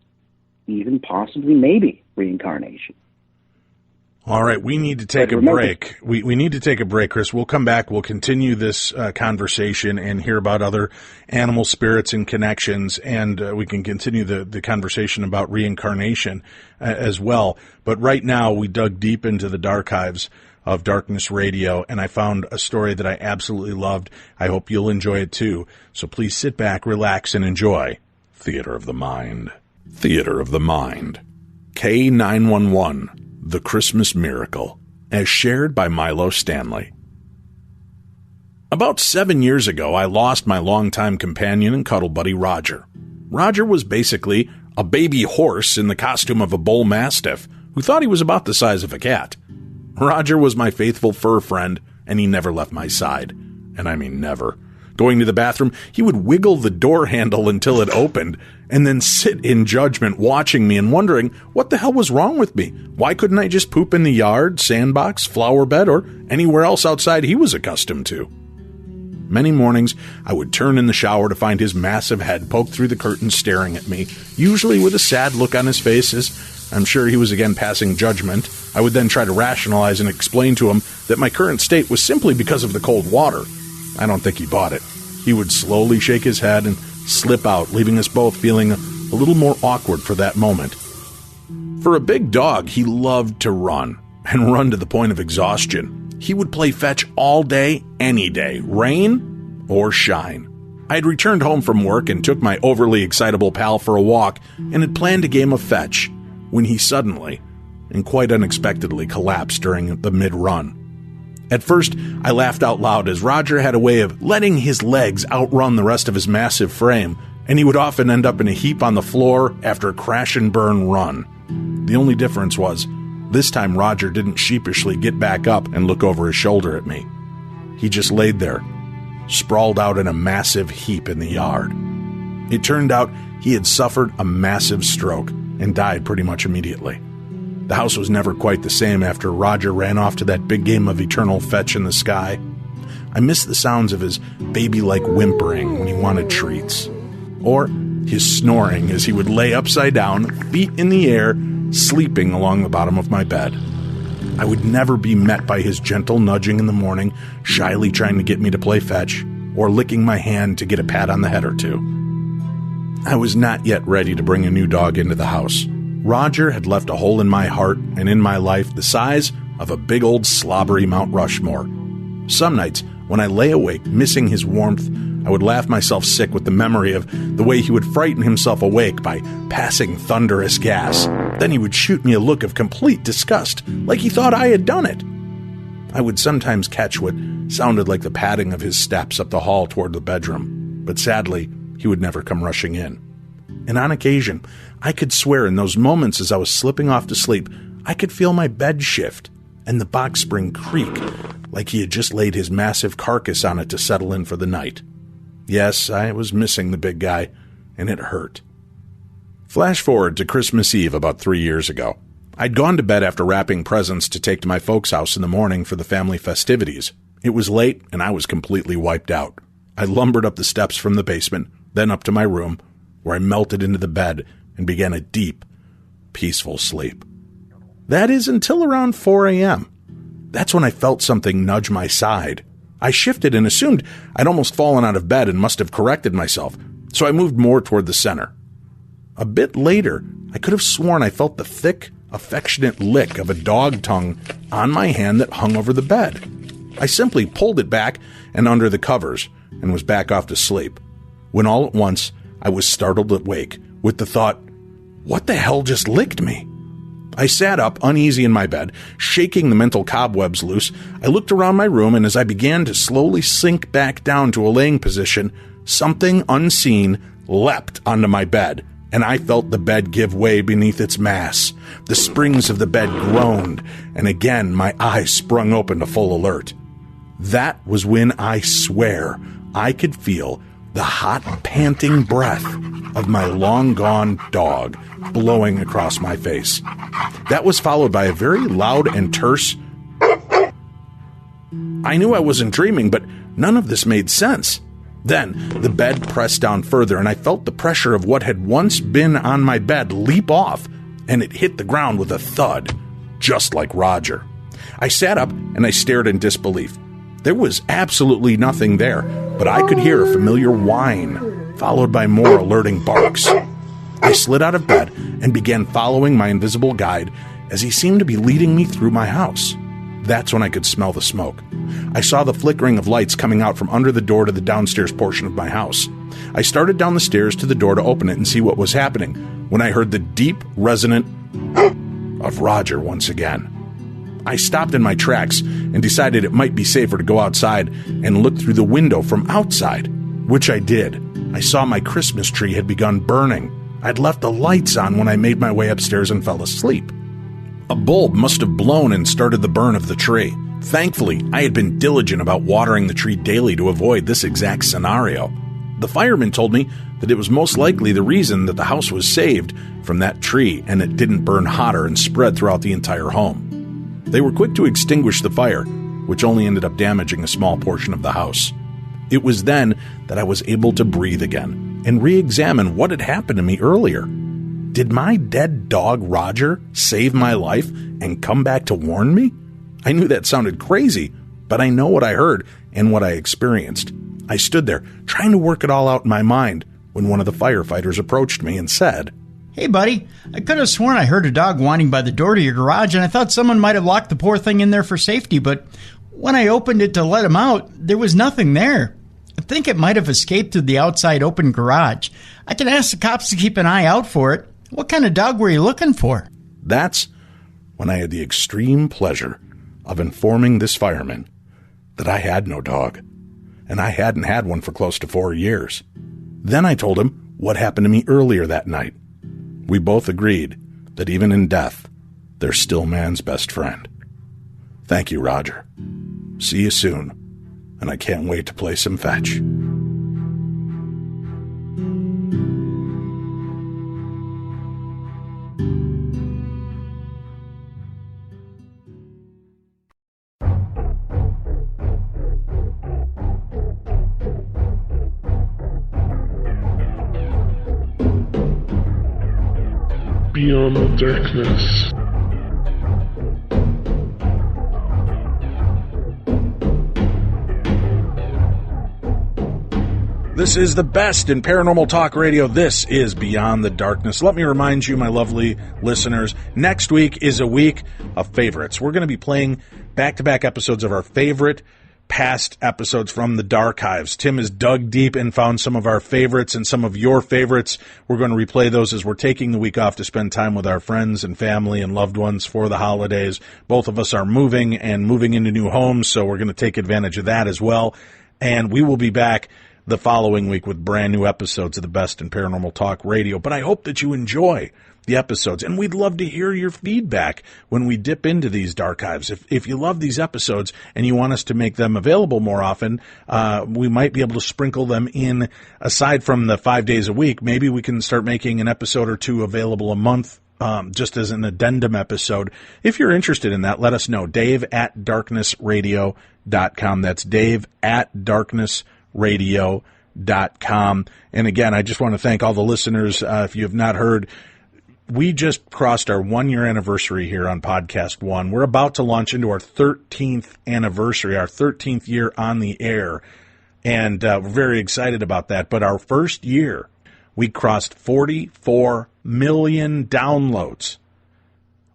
Speaker 2: even possibly maybe reincarnation.
Speaker 1: All right, we need to take a break. We need to take a break, Chris. We'll come back. We'll continue this conversation and hear about other animal spirits and connections, and we can continue the conversation about reincarnation as well. But right now, we dug deep into the archives of Darkness Radio, and I found a story that I absolutely loved. I hope you'll enjoy it too. So please sit back, relax, and enjoy Theater of the Mind. Theater of the Mind. K911. The Christmas Miracle, as shared by Milo Stanley. About 7 years ago, I lost my longtime companion and cuddle buddy, Roger. Roger was basically a baby horse in the costume of a bull mastiff who thought he was about the size of a cat. Roger was my faithful fur friend, and he never left my side. And I mean never. Going to the bathroom, he would wiggle the door handle until it opened, and then sit in judgment watching me and wondering what the hell was wrong with me. Why couldn't I just poop in the yard, sandbox, flower bed, or anywhere else outside he was accustomed to? Many mornings, I would turn in the shower to find his massive head poked through the curtains staring at me, usually with a sad look on his face as I'm sure he was again passing judgment. I would then try to rationalize and explain to him that my current state was simply because of the cold water. I don't think he bought it. He would slowly shake his head and slip out, leaving us both feeling a little more awkward for that moment. For a big dog, he loved to run, and run to the point of exhaustion. He would play fetch all day, any day, rain or shine. I had returned home from work and took my overly excitable pal for a walk and had planned a game of fetch when he suddenly, and quite unexpectedly, collapsed during the mid-run. At first, I laughed out loud as Roger had a way of letting his legs outrun the rest of his massive frame, and he would often end up in a heap on the floor after a crash and burn run. The only difference was, this time Roger didn't sheepishly get back up and look over his shoulder at me. He just laid there, sprawled out in a massive heap in the yard. It turned out he had suffered a massive stroke and died pretty much immediately. The house was never quite the same after Roger ran off to that big game of eternal fetch in the sky. I missed the sounds of his baby-like whimpering when he wanted treats, or his snoring as he would lay upside down, feet in the air, sleeping along the bottom of my bed. I would never be met by his gentle nudging in the morning, shyly trying to get me to play fetch, or licking my hand to get a pat on the head or two. I was not yet ready to bring a new dog into the house. Roger had left a hole in my heart and in my life the size of a big old slobbery Mount Rushmore. Some nights, when I lay awake, missing his warmth, I would laugh myself sick with the memory of the way he would frighten himself awake by passing thunderous gas. Then he would shoot me a look of complete disgust, like he thought I had done it. I would sometimes catch what sounded like the padding of his steps up the hall toward the bedroom, but sadly, he would never come rushing in. And on occasion, I could swear in those moments as I was slipping off to sleep, I could feel my bed shift and the box spring creak, like he had just laid his massive carcass on it to settle in for the night. Yes, I was missing the big guy, and it hurt. Flash forward to Christmas Eve about 3 years ago. I'd gone to bed after wrapping presents to take to my folks' house in the morning for the family festivities. It was late, and I was completely wiped out. I lumbered up the steps from the basement, then up to my room, where I melted into the bed and began a deep, peaceful sleep. That is until around 4 a.m. That's when I felt something nudge my side. I shifted and assumed I'd almost fallen out of bed and must have corrected myself, so I moved more toward the center. A bit later, I could have sworn I felt the thick, affectionate lick of a dog tongue on my hand that hung over the bed. I simply pulled it back and under the covers and was back off to sleep, when all at once I was startled awake with the thought, what the hell just licked me? I sat up, uneasy in my bed, shaking the mental cobwebs loose. I looked around my room, and as I began to slowly sink back down to a laying position, something unseen leapt onto my bed and I felt the bed give way beneath its mass. The springs of the bed groaned, and again my eyes sprung open to full alert. That was when I swear I could feel the hot, panting breath of my long-gone dog blowing across my face. That was followed by a very loud and terse... I knew I wasn't dreaming, but none of this made sense. Then the bed pressed down further, and I felt the pressure of what had once been on my bed leap off, and it hit the ground with a thud, just like Roger. I sat up, and I stared in disbelief. There was absolutely nothing there, but I could hear a familiar whine, followed by more alerting barks. I slid out of bed and began following my invisible guide as he seemed to be leading me through my house. That's when I could smell the smoke. I saw the flickering of lights coming out from under the door to the downstairs portion of my house. I started down the stairs to the door to open it and see what was happening, when I heard the deep, resonant of Roger once again. I stopped in my tracks and decided it might be safer to go outside and look through the window from outside, which I did. I saw my Christmas tree had begun burning. I'd left the lights on when I made my way upstairs and fell asleep. A bulb must have blown and started the burn of the tree. Thankfully, I had been diligent about watering the tree daily to avoid this exact scenario. The firemen told me that it was most likely the reason that the house was saved from that tree and it didn't burn hotter and spread throughout the entire home. They were quick to extinguish the fire, which only ended up damaging a small portion of the house. It was then that I was able to breathe again and re-examine what had happened to me earlier. Did my dead dog Roger save my life and come back to warn me? I knew that sounded crazy, but I know what I heard and what I experienced. I stood there, trying to work it all out in my mind, when one of the firefighters approached me and said,
Speaker 3: "Hey, buddy, I could have sworn I heard a dog whining by the door to your garage, and I thought someone might have locked the poor thing in there for safety, but when I opened it to let him out, there was nothing there. I think it might have escaped through the outside open garage. I can ask the cops to keep an eye out for it. What kind of dog were you looking for?"
Speaker 1: That's when I had the extreme pleasure of informing this fireman that I had no dog, and I hadn't had one for close to 4 years. Then I told him what happened to me earlier that night. We both agreed that even in death, they're still man's best friend. Thank you, Roger. See you soon, and I can't wait to play some fetch.
Speaker 4: Beyond the darkness.
Speaker 1: This is the best in paranormal talk radio. This is Beyond the Darkness. Let me remind you, my lovely listeners, next week is a week of favorites. We're going to be playing back-to-back episodes of our favorite past episodes from the Darchives. Tim has dug deep and found some of our favorites and some of your favorites. We're going to replay those as we're taking the week off to spend time with our friends and family and loved ones for the holidays. Both of us are moving into new homes, so we're going to take advantage of that as well. And we will be back the following week with brand new episodes of the best in paranormal talk radio. But I hope that you enjoy the episodes, and we'd love to hear your feedback when we dip into these Darchives. If you love these episodes and you want us to make them available more often, we might be able to sprinkle them in. Aside from the 5 days a week, maybe we can start making an episode or two available a month, just as an addendum episode. If you're interested in that, let us know. Dave@darknessradio.com. That's Dave@darknessradio.com. And again, I just want to thank all the listeners. If you have not heard, we just crossed our 1-year anniversary here on Podcast One. We're about to launch into our 13th anniversary, our 13th year on the air, and we're very excited about that. But our first year, we crossed 44 million downloads.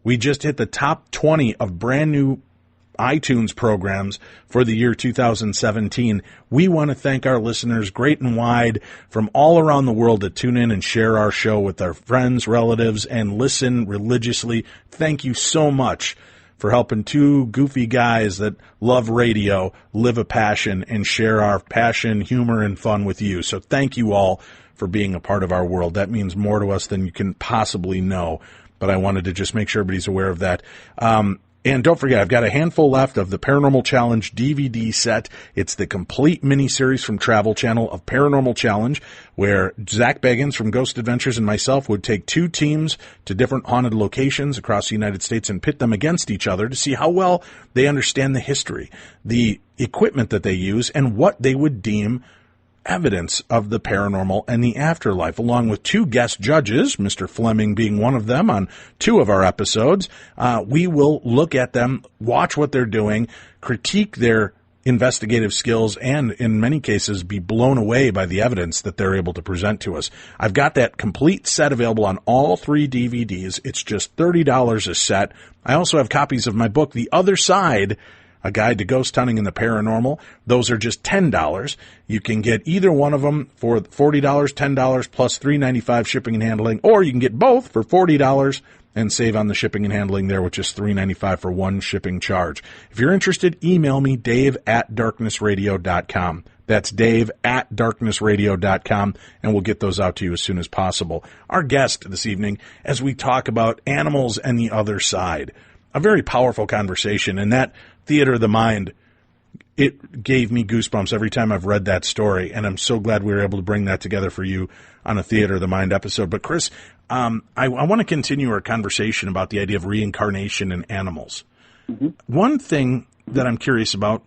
Speaker 1: We just hit the top 20 of brand new iTunes programs for the year 2017. We want to thank our listeners great and wide from all around the world to tune in and share our show with their friends, relatives, and listen religiously. Thank you so much for helping two goofy guys that love radio live a passion and share our passion, humor, and fun with you. So thank you all for being a part of our world. That means more to us than you can possibly know. But I wanted to just make sure everybody's aware of that. And don't forget, I've got a handful left of the Paranormal Challenge DVD set. It's the complete miniseries from Travel Channel of Paranormal Challenge, where Zach Beggins from Ghost Adventures and myself would take 2 teams to different haunted locations across the United States and pit them against each other to see how well they understand the history, the equipment that they use, and what they would deem evidence of the paranormal and the afterlife, along with 2 guest judges, Mr. Fleming being one of them on 2 of our episodes. We will look at them, watch what they're doing, critique their investigative skills, and in many cases be blown away by the evidence that they're able to present to us. I've got that complete set available on all 3 DVDs. It's just $30 a set. I also have copies of my book, The Other Side, A Guide to Ghost Hunting and the Paranormal. Those are just $10. You can get either one of them for $40, $10 plus $3.95 shipping and handling, or you can get both for $40 and save on the shipping and handling there, which is $3.95 for one shipping charge. If you're interested, email me, dave@darknessradio.com. That's dave@darknessradio.com, and we'll get those out to you as soon as possible. Our guest this evening, as we talk about animals and the other side, a very powerful conversation, and that Theater of the Mind, it gave me goosebumps every time I've read that story, and I'm so glad we were able to bring that together for you on a Theater of the Mind episode. But Chris, I want to continue our conversation about the idea of reincarnation in animals. Mm-hmm. One thing that I'm curious about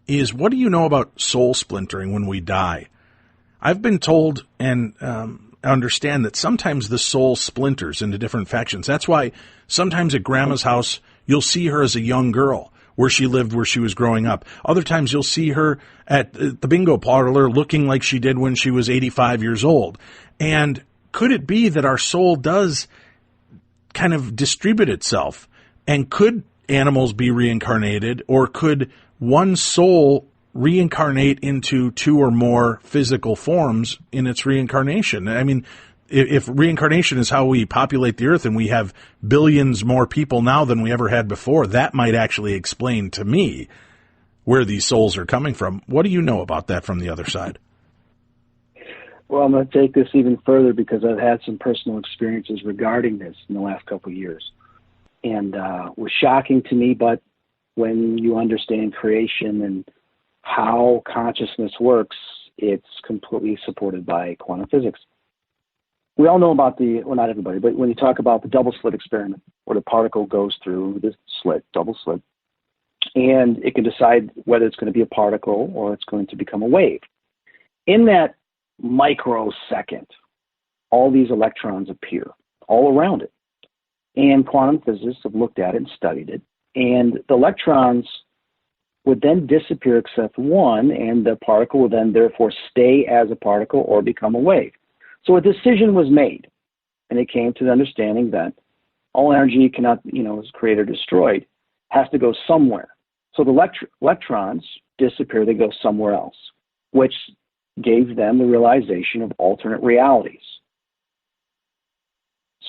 Speaker 1: is, what do you know about soul splintering when we die? I've been told and understand that sometimes the soul splinters into different factions. That's why sometimes at Grandma's house, you'll see her as a young girl, where she lived, where she was growing up. Other times you'll see her at the bingo parlor looking like she did when she was 85 years old. And could it be that our soul does kind of distribute itself? And could animals be reincarnated, or could one soul reincarnate into 2 or more physical forms in its reincarnation? I mean, if reincarnation is how we populate the earth and we have billions more people now than we ever had before, that might actually explain to me where these souls are coming from. What do you know about that from the other side?
Speaker 2: Well, I'm going to take this even further because I've had some personal experiences regarding this in the last couple of years. And it was shocking to me, but when you understand creation and how consciousness works, it's completely supported by quantum physics. We all know about well, not everybody, but when you talk about the double slit experiment, where the particle goes through the slit, double slit, and it can decide whether it's going to be a particle or it's going to become a wave. In that microsecond, all these electrons appear all around it. And quantum physicists have looked at it and studied it. And the electrons would then disappear except one, and the particle will then therefore stay as a particle or become a wave. So a decision was made, and it came to the understanding that all energy cannot, is created or destroyed, has to go somewhere. So the electrons disappear, they go somewhere else, which gave them the realization of alternate realities.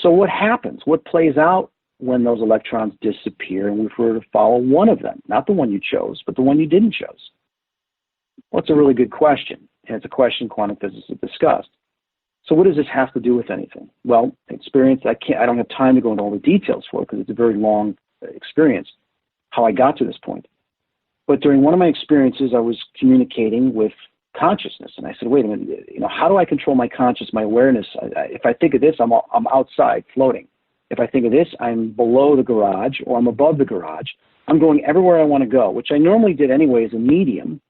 Speaker 2: So what happens? What plays out when those electrons disappear and we were to follow one of them? Not the one you chose, but the one you didn't choose. Well, it's a really good question, and it's a question quantum physicists have discussed. So what does this have to do with anything? Well, experience, I don't have time to go into all the details for it because it's a very long experience, how I got to this point. But during one of my experiences, I was communicating with consciousness, and I said, wait a minute, how do I control my conscious, my awareness? If I think of this, I'm outside floating. If I think of this, I'm below the garage or I'm above the garage. I'm going everywhere I want to go, which I normally did anyway as a medium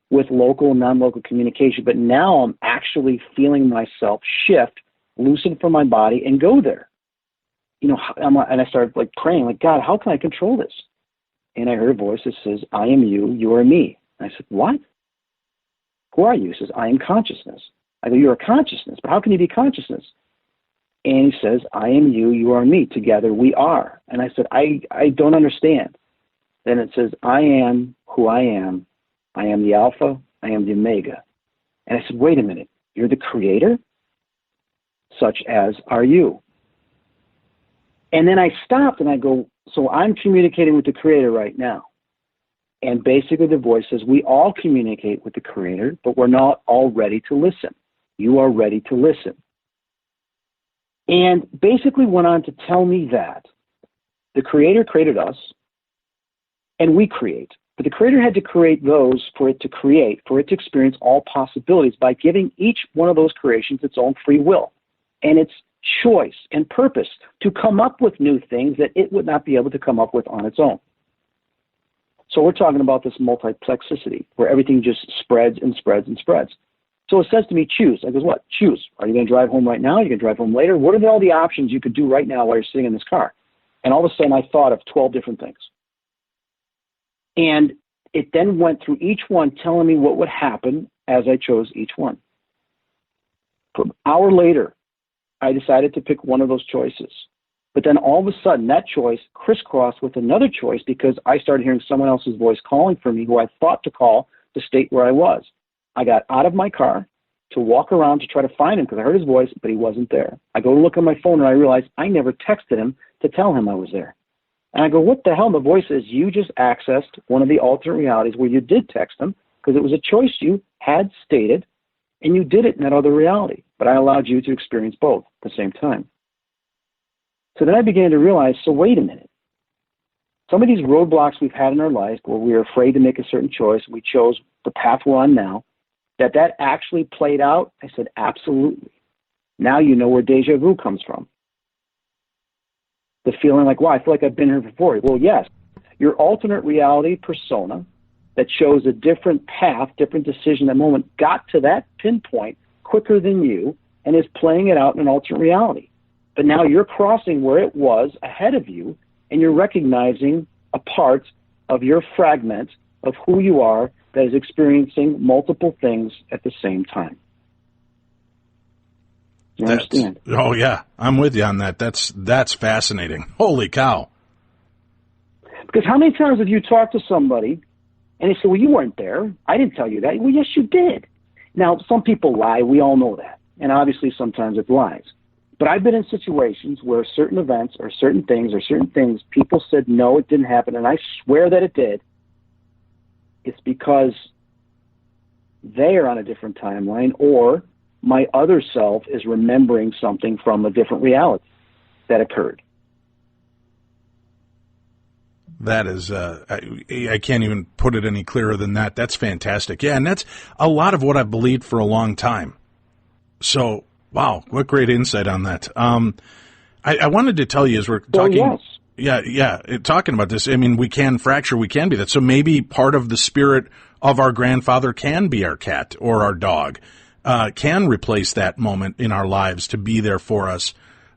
Speaker 2: with local and non-local communication. But now I'm actually feeling myself shift, loosen from my body, and go there. And I started praying, God, how can I control this? And I heard a voice that says, I am you, you are me. And I said, what? Who are you? He says, I am consciousness. I go, you're a consciousness, but how can you be consciousness? And he says, I am you, you are me. Together we are. And I said, I don't understand. Then it says, I am who I am. I am the Alpha. I am the Omega. And I said, wait a minute. You're the creator? Such as are you. And then I stopped and I go, so I'm communicating with the creator right now. And basically the voice says, we all communicate with the creator, but we're not all ready to listen. You are ready to listen. And basically went on to tell me that the Creator created us, and we create. But the Creator had to create those for it to experience all possibilities by giving each one of those creations its own free will and its choice and purpose to come up with new things that it would not be able to come up with on its own. So we're talking about this multiplexicity where everything just spreads and spreads and spreads. So it says to me, choose. I goes, what? Choose. Are you going to drive home right now? Are you going to drive home later? What are all the options you could do right now while you're sitting in this car? And all of a sudden I thought of 12 different things. And it then went through each one telling me what would happen as I chose each one. An hour later, I decided to pick one of those choices. But then all of a sudden, that choice crisscrossed with another choice because I started hearing someone else's voice calling for me who I thought to call to state where I was. I got out of my car to walk around to try to find him because I heard his voice, but he wasn't there. I go to look at my phone and I realized I never texted him to tell him I was there. And I go, what the hell? The voice says, you just accessed one of the alternate realities where you did text him because it was a choice you had stated and you did it in that other reality. But I allowed you to experience both at the same time. So then I began to realize, so wait a minute. Some of these roadblocks we've had in our life where we were afraid to make a certain choice, we chose the path we're on now, that actually played out? I said, absolutely. Now you know where deja vu comes from. The feeling like, wow, I feel like I've been here before. Well, yes, your alternate reality persona that shows a different path, different decision, that moment, got to that pinpoint quicker than you and is playing it out in an alternate reality. But now you're crossing where it was ahead of you, and you're recognizing a part of your fragment of who you are that is experiencing multiple things at the same time. You understand?
Speaker 1: Oh, yeah. I'm with you on that. That's fascinating. Holy cow.
Speaker 2: Because how many times have you talked to somebody, and they say, well, you weren't there. I didn't tell you that. Well, yes, you did. Now, some people lie. We all know that. And obviously, sometimes it's lies. But I've been in situations where certain events or certain things, people said, no, it didn't happen, and I swear that it did. It's because they are on a different timeline, or my other self is remembering something from a different reality that occurred.
Speaker 1: That is, I can't even put it any clearer than that. That's fantastic. Yeah, and that's a lot of what I've believed for a long time. So, wow, what great insight on that. I wanted to tell you as we're talking, talking about this, I mean, we can fracture, we can be that. So maybe part of the spirit of our grandfather can be our cat or our dog, can replace that moment in our lives to be there for us.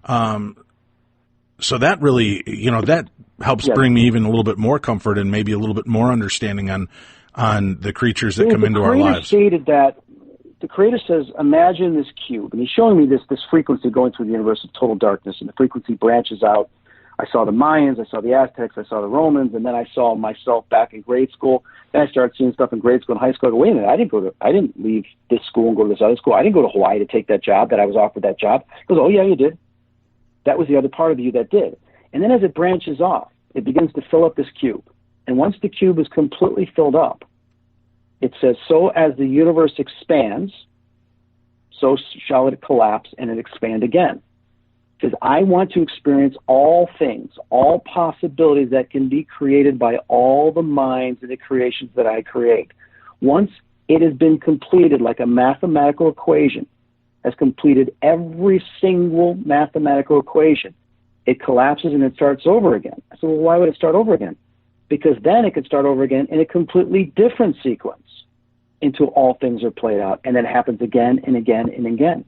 Speaker 1: So that really, that helps bring me even a little bit more comfort and maybe a little bit more understanding on the creatures that come into our lives.
Speaker 2: Stated that the Creator says, imagine this cube. And he's showing me this frequency going through the universe of total darkness, and the frequency branches out. I saw the Mayans, I saw the Aztecs, I saw the Romans, and then I saw myself back in grade school. Then I started seeing stuff in grade school and high school. I go, wait a minute, I didn't leave this school and go to this other school. I didn't go to Hawaii to take that job, that I was offered that job. He goes, oh, yeah, you did. That was the other part of you that did. And then as it branches off, it begins to fill up this cube. And once the cube is completely filled up, it says, so as the universe expands, so shall it collapse and it expand again. It says, I want to experience all things, all possibilities that can be created by all the minds and the creations that I create. Once it has been completed, like a mathematical equation, has completed every single mathematical equation, it collapses and it starts over again. I said, well, why would it start over again? Because then it could start over again in a completely different sequence until all things are played out, and then it happens again and again and again.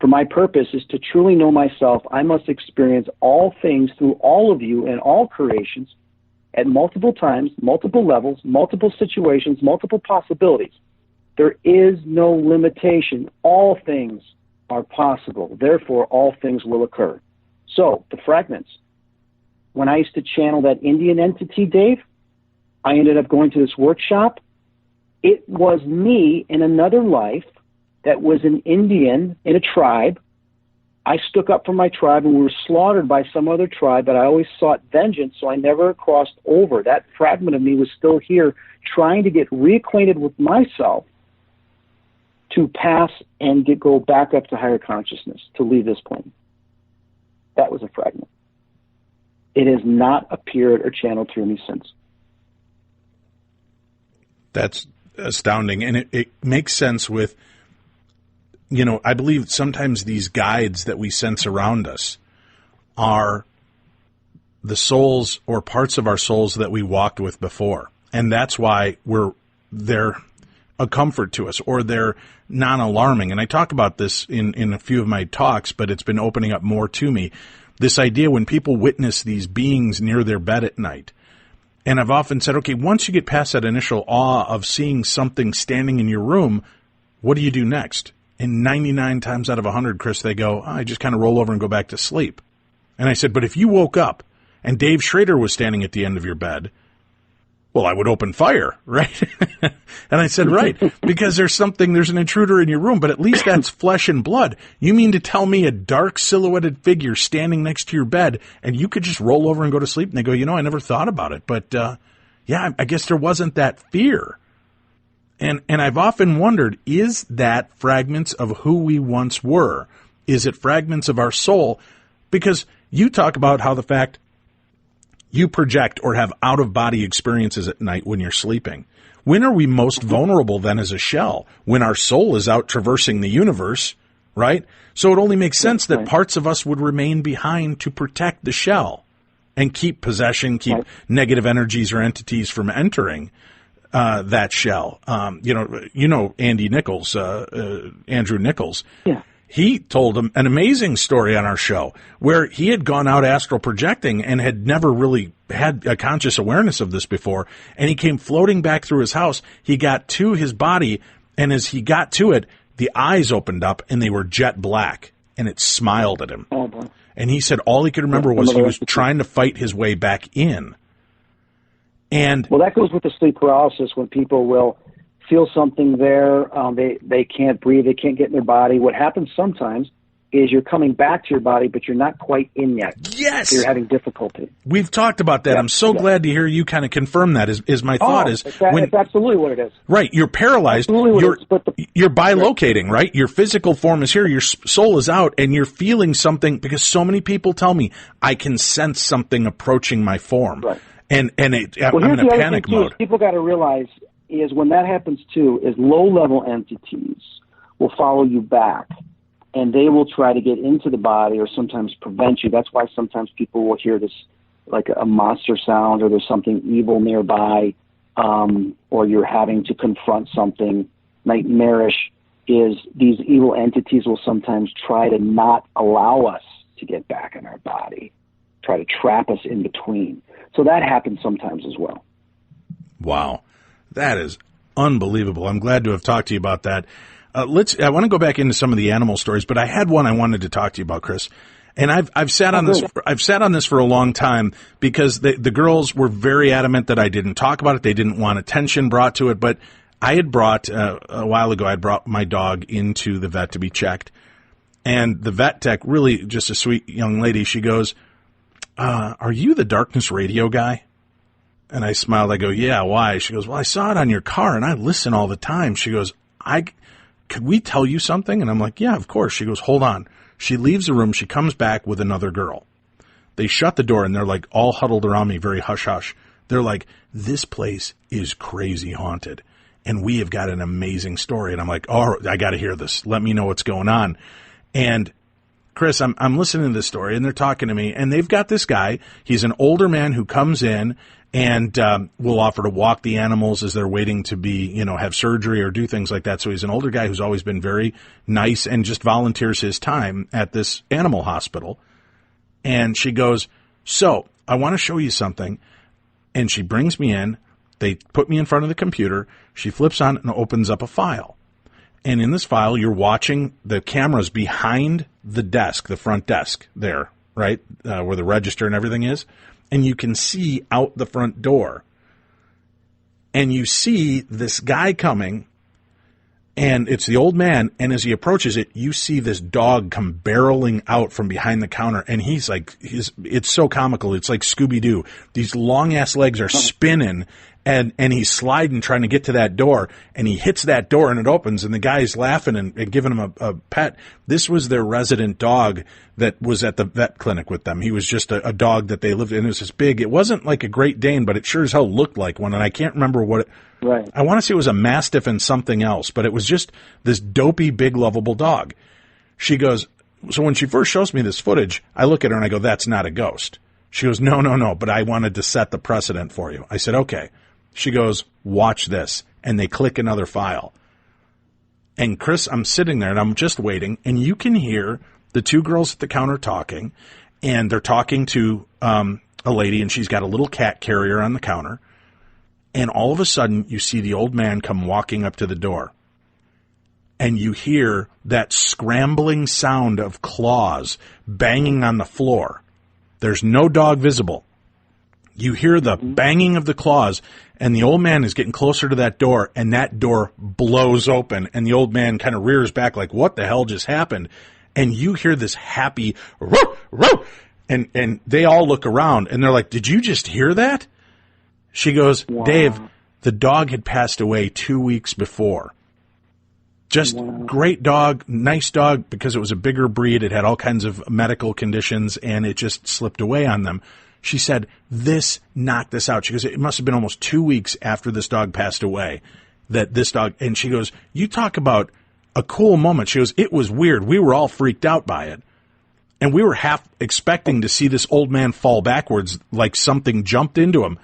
Speaker 2: For my purpose is to truly know myself, I must experience all things through all of you and all creations at multiple times, multiple levels, multiple situations, multiple possibilities. There is no limitation. All things are possible. Therefore, all things will occur. So, the fragments. When I used to channel that Indian entity, Dave, I ended up going to this workshop. It was me in another life that was an Indian in a tribe. I stuck up for my tribe, and we were slaughtered by some other tribe, but I always sought vengeance, so I never crossed over. That fragment of me was still here trying to get reacquainted with myself to pass and go back up to higher consciousness, to leave this plane. That was a fragment. It has not appeared or channeled through me since.
Speaker 1: That's astounding. And it makes sense with, I believe sometimes these guides that we sense around us are the souls or parts of our souls that we walked with before. And that's why they're a comfort to us, or they're non-alarming. And I talk about this in a few of my talks, but it's been opening up more to me. This idea when people witness these beings near their bed at night. And I've often said, okay, once you get past that initial awe of seeing something standing in your room, what do you do next? And 99 times out of 100, Chris, they go, I just kind of roll over and go back to sleep. And I said, but if you woke up and Dave Schrader was standing at the end of your bed, well, I would open fire, right? And I said, right, because there's an intruder in your room, but at least that's flesh and blood. You mean to tell me a dark silhouetted figure standing next to your bed and you could just roll over and go to sleep? And they go, I never thought about it. But, I guess there wasn't that fear. And I've often wondered, is that fragments of who we once were? Is it fragments of our soul? Because you talk about how the fact you project or have out-of-body experiences at night when you're sleeping. When are we most vulnerable then as a shell? When our soul is out traversing the universe, right? So it only makes sense that parts of us would remain behind to protect the shell and keep possession, keep negative energies or entities from entering that shell. Andy Nichols, Andrew Nichols.
Speaker 2: Yeah.
Speaker 1: He told him an amazing story on our show where he had gone out astral projecting and had never really had a conscious awareness of this before. And he came floating back through his house. He got to his body, and as he got to it, the eyes opened up and they were jet black, and it smiled at him. Oh, boy. And he said all he could remember was he was trying to fight his way back in. And
Speaker 2: well, that goes with the sleep paralysis when people will feel something there. They can't breathe. They can't get in their body. What happens sometimes is you're coming back to your body, but you're not quite in yet.
Speaker 1: Yes.
Speaker 2: So you're having difficulty.
Speaker 1: We've talked about that. I'm so glad to hear you kind of confirm that is my thought is.
Speaker 2: It's absolutely what it is.
Speaker 1: Right. You're paralyzed. You're bilocating, right? Your physical form is here. Your soul is out, and you're feeling something because so many people tell me I can sense something approaching my form.
Speaker 2: Right.
Speaker 1: I'm in a panic mode.
Speaker 2: People got to realize is when that happens too, is low-level entities will follow you back, and they will try to get into the body or sometimes prevent you. That's why sometimes people will hear this, like a monster sound, or there's something evil nearby, or you're having to confront something nightmarish, is these evil entities will sometimes try to not allow us to get back in our body, try to trap us in between. So that happens sometimes as well.
Speaker 1: Wow. That is unbelievable. I'm glad to have talked to you about that. I want to go back into some of the animal stories, but I had one I wanted to talk to you about, Chris. And I've sat on this. I've sat on this for a long time because the girls were very adamant that I didn't talk about it. They didn't want attention brought to it. But I had brought a while ago. I brought my dog into the vet to be checked, and the vet tech, really just a sweet young lady. She goes, "Are you the Darkness Radio guy?" And I smiled. I go, "Yeah, why?" She goes, "Well, I saw it on your car, and I listen all the time." She goes, "Could we tell you something?" And I'm like, "Yeah, of course." She goes, "Hold on." She leaves the room. She comes back with another girl. They shut the door, and they're like all huddled around me, very hush-hush. They're like, "This place is crazy haunted, and we have got an amazing story." And I'm like, "Oh, I got to hear this. Let me know what's going on." And Chris, I'm listening to this story, and they're talking to me, and they've got this guy. He's an older man who comes in and will offer to walk the animals as they're waiting to be, have surgery or do things like that. So he's an older guy who's always been very nice and just volunteers his time at this animal hospital. And she goes, "So I want to show you something." And she brings me in. They put me in front of the computer. She flips on and opens up a file. And in this file, you're watching the cameras behind the desk, the front desk there, right, where the register and everything is. And you can see out the front door. And you see this guy coming, and it's the old man, and as he approaches it, you see this dog come barreling out from behind the counter, and it's so comical. It's like Scooby-Doo. These long-ass legs are spinning, and he's sliding trying to get to that door, and he hits that door and it opens, and the guy's laughing and giving him a pet. This was their resident dog that was at the vet clinic with them. He was just a dog that they lived in. It was this big, it wasn't like a Great Dane, but it sure as hell looked like one, and I can't remember what it,
Speaker 2: right.
Speaker 1: I want to say it was a Mastiff and something else, but it was just this dopey, big, lovable dog. She goes, so when she first shows me this footage, I look at her and I go, that's not a ghost. She goes, no, but I wanted to set the precedent for you. I said, okay. She goes, watch this. And they click another file. And Chris, I'm sitting there and I'm just waiting, and you can hear the two girls at the counter talking, and they're talking to a lady, and she's got a little cat carrier on the counter. And all of a sudden, you see the old man come walking up to the door. And you hear that scrambling sound of claws banging on the floor. There's no dog visible. You hear the banging of the claws, and the old man is getting closer to that door, and that door blows open, and the old man kind of rears back like, what the hell just happened? And you hear this happy, roo, roo, and they all look around, and they're like, did you just hear that? She goes, wow. Dave, the dog had passed away 2 weeks before. Just great dog, nice dog, because it was a bigger breed. It had all kinds of medical conditions, and it just slipped away on them. She said, this knocked this out. She goes, it must have been almost 2 weeks after this dog passed away that this dog, and she goes, you talk about a cool moment. She goes, it was weird. We were all freaked out by it. And we were half expecting to see this old man fall backwards like something jumped into him.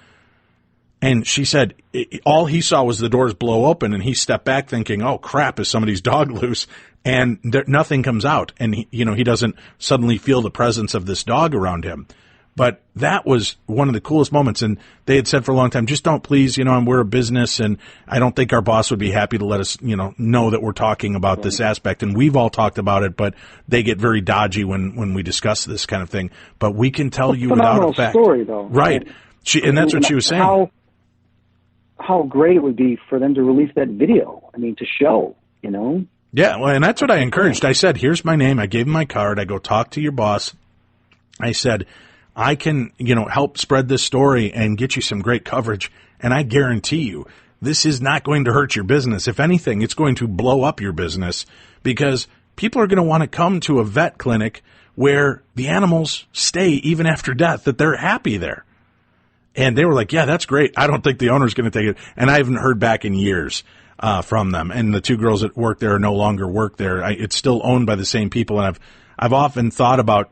Speaker 1: And she said all he saw was the doors blow open, and he stepped back thinking, oh, crap, is somebody's dog loose? And nothing comes out. And, he doesn't suddenly feel the presence of this dog around him. But that was one of the coolest moments. And they had said for a long time, just don't please, we're a business, and I don't think our boss would be happy to let us, know that we're talking about this aspect. And we've all talked about it, but they get very dodgy when we discuss this kind of thing. But we can tell you without a fact.
Speaker 2: Story, though.
Speaker 1: Right. And that's what she was saying.
Speaker 2: How great it would be for them to release that video. To show,
Speaker 1: Yeah, well, and that's what I encouraged. I said, here's my name. I gave him my card. I go, talk to your boss. I said, I can, help spread this story and get you some great coverage. And I guarantee you, this is not going to hurt your business. If anything, it's going to blow up your business, because people are going to want to come to a vet clinic where the animals stay even after death, that they're happy there. And they were like, yeah, that's great. I don't think the owner's going to take it. And I haven't heard back in years from them. And the two girls that work there no longer work there. It's still owned by the same people. And I've often thought about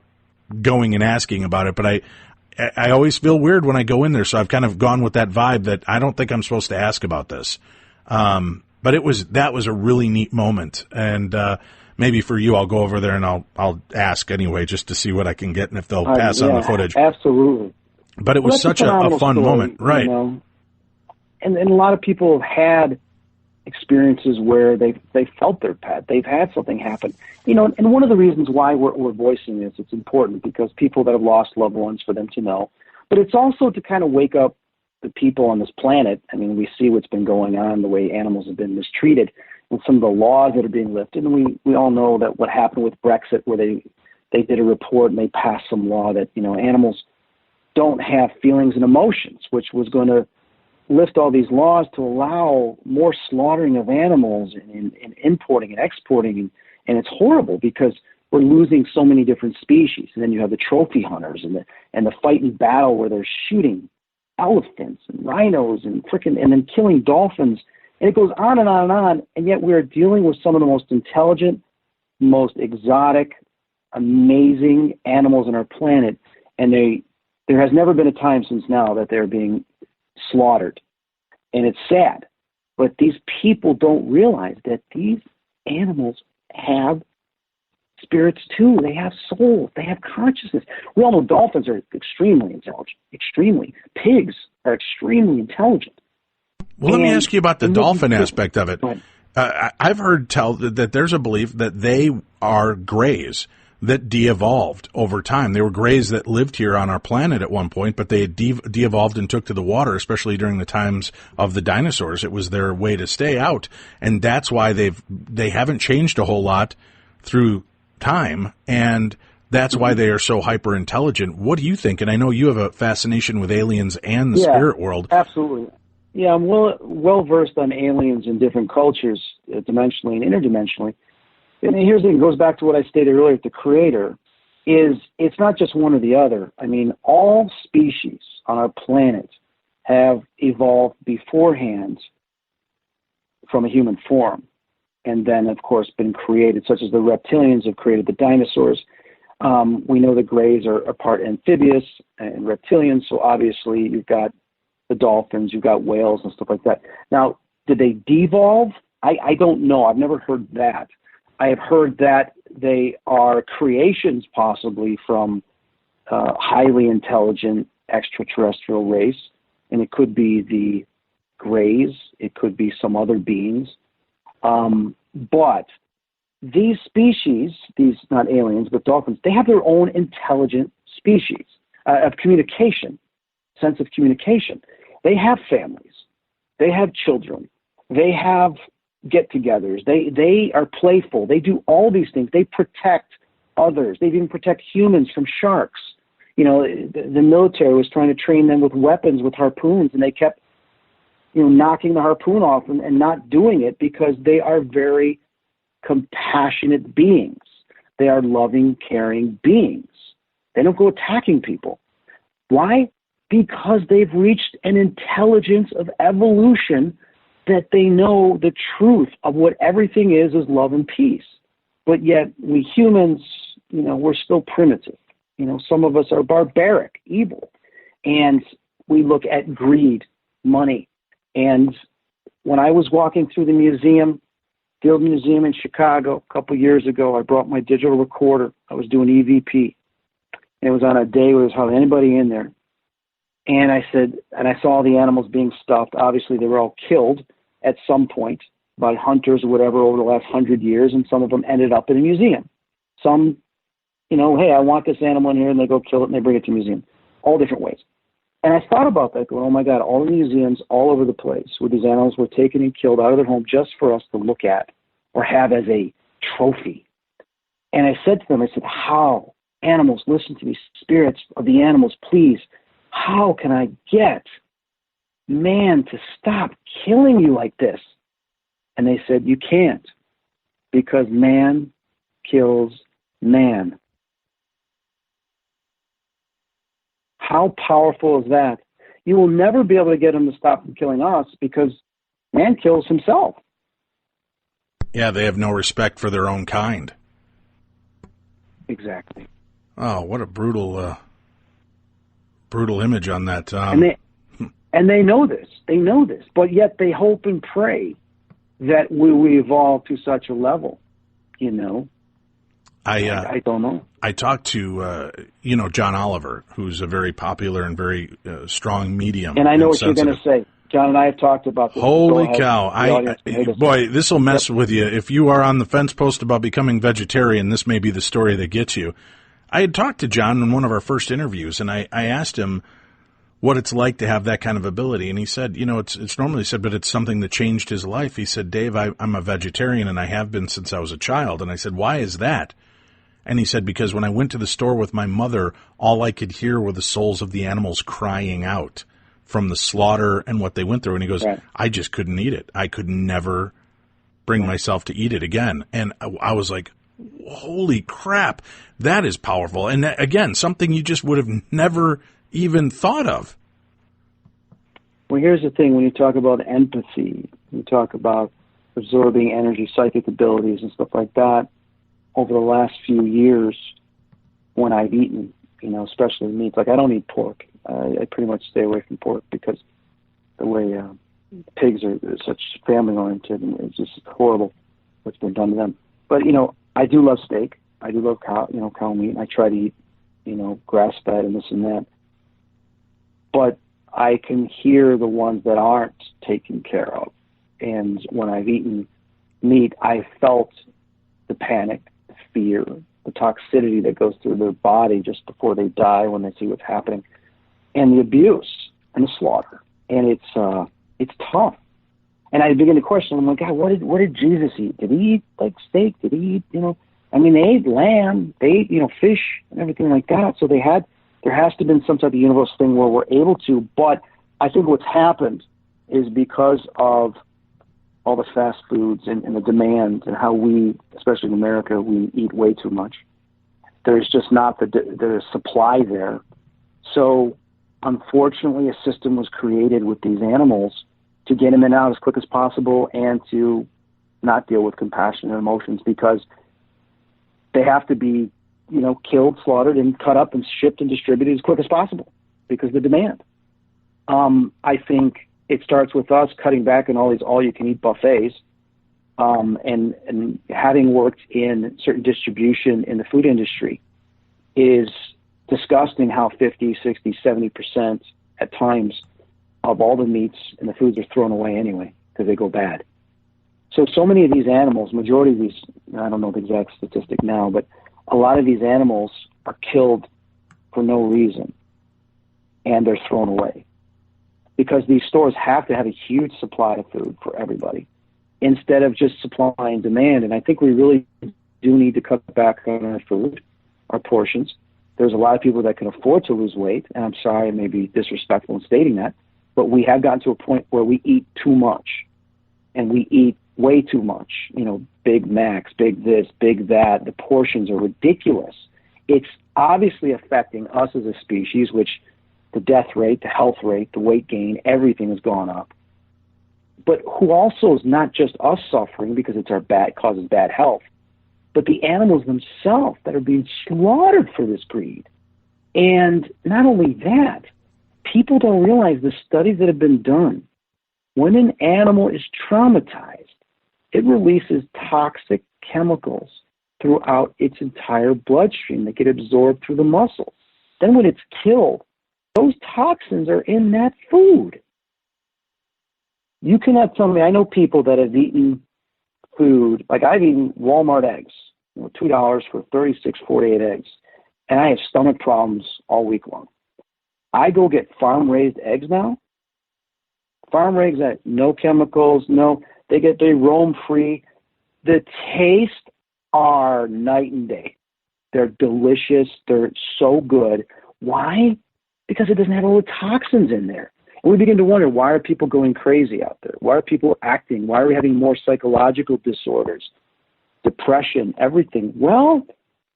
Speaker 1: going and asking about it, but I always feel weird when I go in there. So I've kind of gone with that vibe that I don't think I'm supposed to ask about this. But that was a really neat moment. And maybe for you, I'll go over there and I'll ask anyway, just to see what I can get and if they'll pass on the footage.
Speaker 2: Absolutely.
Speaker 1: But it was such a fun story, moment, right?
Speaker 2: And a lot of people have had experiences where they felt their pet, they've had something happen, And one of the reasons why we're voicing this, it's important because people that have lost loved ones, for them to know. But it's also to kind of wake up the people on this planet. We see what's been going on, the way animals have been mistreated, and some of the laws that are being lifted. And we all know that what happened with Brexit, where they did a report and they passed some law that animals don't have feelings and emotions, which was going to lift all these laws to allow more slaughtering of animals and importing and exporting. And it's horrible because we're losing so many different species. And then you have the trophy hunters and the fight and battle where they're shooting elephants and rhinos and then killing dolphins. And it goes on and on and on. And yet we're dealing with some of the most intelligent, most exotic, amazing animals on our planet. And there has never been a time since now that they're being slaughtered. And it's sad. But these people don't realize that these animals have spirits too. They have souls. They have consciousness. We all know dolphins are extremely intelligent. Extremely. Pigs are extremely intelligent.
Speaker 1: Well, let me ask you about the dolphin aspect of it. I've heard tell that there's a belief that they are greys that de-evolved over time. They were greys that lived here on our planet at one point, but they had de-evolved and took to the water, especially during the times of the dinosaurs. It was their way to stay out, and that's why they haven't changed a whole lot through time, and that's why they are so hyper intelligent. What do you think? And I know you have a fascination with aliens and the spirit world.
Speaker 2: Absolutely. Yeah, I'm well versed on aliens in different cultures, dimensionally and interdimensionally. And here's the thing, it goes back to what I stated earlier, the creator is, it's not just one or the other. I mean, all species on our planet have evolved beforehand from a human form, and then, of course, been created, such as the reptilians have created the dinosaurs. We know the greys are part amphibious and reptilian, so obviously you've got the dolphins, you've got whales and stuff like that. Now, did they devolve? I don't know. I've never heard that. I have heard that they are creations possibly from highly intelligent extraterrestrial race, and it could be the greys, it could be some other beings. But these species, these not aliens, but dolphins, they have their own intelligent species of communication, sense of communication. They have families. They have children. They have get-togethers. They are playful. They do all these things. They protect others. They even protect humans from sharks. You know, the military was trying to train them with weapons, with harpoons, and they kept, knocking the harpoon off and not doing it because they are very compassionate beings. They are loving, caring beings. They don't go attacking people. Why? Because they've reached an intelligence of evolution that they know the truth of what everything is love and peace. But yet we humans, we're still primitive. Some of us are barbaric, evil. And we look at greed, money. And when I was walking through the museum, Field Museum in Chicago a couple years ago, I brought my digital recorder. I was doing EVP. And it was on a day where there was hardly anybody in there. And I saw all the animals being stuffed. Obviously, they were all killed at some point by hunters or whatever over the last 100 years, and some of them ended up in a museum. Some, hey, I want this animal in here, and they go kill it, and they bring it to a museum. All different ways. And I thought about that, going, oh, my God, all the museums all over the place where these animals were taken and killed out of their home just for us to look at or have as a trophy. And I said to them, how? Animals, listen to me. Spirits of the animals, please. How can I get man to stop killing you like this? And they said, you can't, because man kills man. How powerful is that? You will never be able to get him to stop from killing us because man kills himself.
Speaker 1: Yeah, they have no respect for their own kind.
Speaker 2: Exactly.
Speaker 1: Oh, what a brutal image on that.
Speaker 2: And they know this. They know this. But yet they hope and pray that we evolve to such a level, I don't know.
Speaker 1: I talked to, John Oliver, who's a very popular and very strong medium.
Speaker 2: And I know what you're going to say. John and I have talked about this.
Speaker 1: Holy cow. Boy, this will mess with you. If you are on the fence post about becoming vegetarian, this may be the story that gets you. I had talked to John in one of our first interviews, and I asked him what it's like to have that kind of ability. And he said, it's normally said, but it's something that changed his life. He said, Dave, I'm a vegetarian, and I have been since I was a child. And I said, why is that? And he said, because when I went to the store with my mother, all I could hear were the souls of the animals crying out from the slaughter and what they went through. And he goes, right. I just couldn't eat it. I could never bring myself to eat it again. And I was like, holy crap, that is powerful. And that, again, something you just would have never even thought of.
Speaker 2: Well, here's the thing. When you talk about empathy, you talk about absorbing energy, psychic abilities and stuff like that, over the last few years when I've eaten, especially meats, like I don't eat pork. I pretty much stay away from pork because the way pigs are such family-oriented, and it's just horrible what's been done to them. But, I do love steak. I do love cow meat. And I try to eat, grass-fed and this and that. But I can hear the ones that aren't taken care of. And when I've eaten meat, I felt the panic, the fear, the toxicity that goes through their body just before they die when they see what's happening, and the abuse and the slaughter. And it's tough. And I begin to question, I'm like, God, what did Jesus eat? Did he eat like steak? Did he eat, they ate lamb, they ate, fish and everything like that. So there has to have been some type of universal thing where we're able to, but I think what's happened is because of all the fast foods and the demand and how we, especially in America, we eat way too much. There's just not the supply there. So unfortunately, a system was created with these animals to get them in and out as quick as possible and to not deal with compassion and emotions, because they have to be, killed, slaughtered, and cut up and shipped and distributed as quick as possible because of the demand. I think it starts with us cutting back on all these all-you-can-eat buffets, and having worked in certain distribution in the food industry is disgusting how 50, 60, 70% at times of all the meats and the foods are thrown away anyway because they go bad. So many of these animals, majority of these, I don't know the exact statistic now, but a lot of these animals are killed for no reason, and they're thrown away because these stores have to have a huge supply of food for everybody instead of just supply and demand. And I think we really do need to cut back on our food, our portions. There's a lot of people that can afford to lose weight, and I'm sorry I may be disrespectful in stating that, but we have gotten to a point where we eat too much, and we eat way too much, Big Macs, big this, big that. The portions are ridiculous. It's obviously affecting us as a species, which the death rate, the health rate, the weight gain, everything has gone up. But who also is not just us suffering because causes bad health, but the animals themselves that are being slaughtered for this greed. And not only that, people don't realize the studies that have been done. When an animal is traumatized, it releases toxic chemicals throughout its entire bloodstream that get absorbed through the muscles. Then when it's killed, those toxins are in that food. You cannot tell me, I know people that have eaten food, like I've eaten Walmart eggs, $2 for 36, 48 eggs, and I have stomach problems all week long. I go get farm-raised eggs now. Farm-raised eggs, no chemicals, they roam free. The taste are night and day. They're delicious. They're so good. Why? Because it doesn't have all the toxins in there. And we begin to wonder, why are people going crazy out there? Why are people acting? Why are we having more psychological disorders, depression, everything? Well,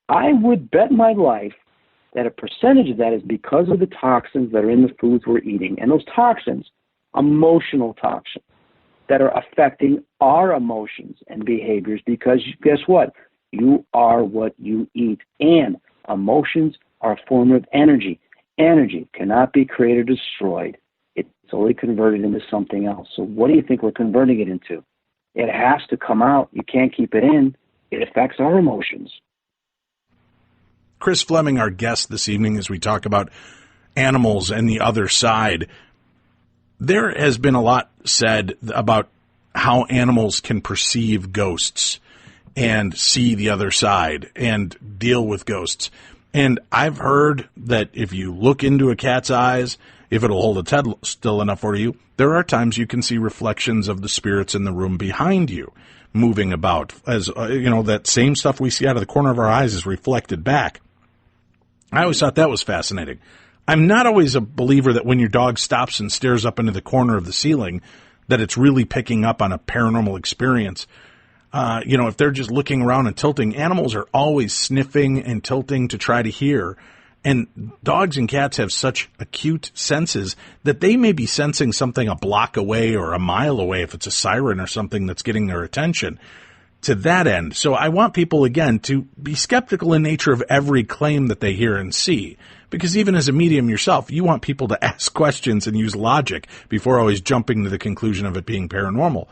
Speaker 2: I would bet my life that a percentage of that is because of the toxins that are in the foods we're eating. And those toxins, emotional toxins, that are affecting our emotions and behaviors, because guess what? You are what you eat. And emotions are a form of energy. Energy cannot be created or destroyed. It's only converted into something else. So what do you think we're converting it into? It has to come out. You can't keep it in. It affects our emotions.
Speaker 1: Chris Fleming, our guest this evening, as we talk about animals and the other side. There has been a lot said about how animals can perceive ghosts and see the other side and deal with ghosts. And I've heard that if you look into a cat's eyes, if it'll hold its head still enough for you, there are times you can see reflections of the spirits in the room behind you moving about. As that same stuff we see out of the corner of our eyes is reflected back. I always thought that was fascinating. I'm not always a believer that when your dog stops and stares up into the corner of the ceiling, that it's really picking up on a paranormal experience. If they're just looking around and tilting, animals are always sniffing and tilting to try to hear. And dogs and cats have such acute senses that they may be sensing something a block away or a mile away if it's a siren or something that's getting their attention to that end. So I want people, again, to be skeptical in nature of every claim that they hear and see. Because even as a medium yourself, you want people to ask questions and use logic before always jumping to the conclusion of it being paranormal.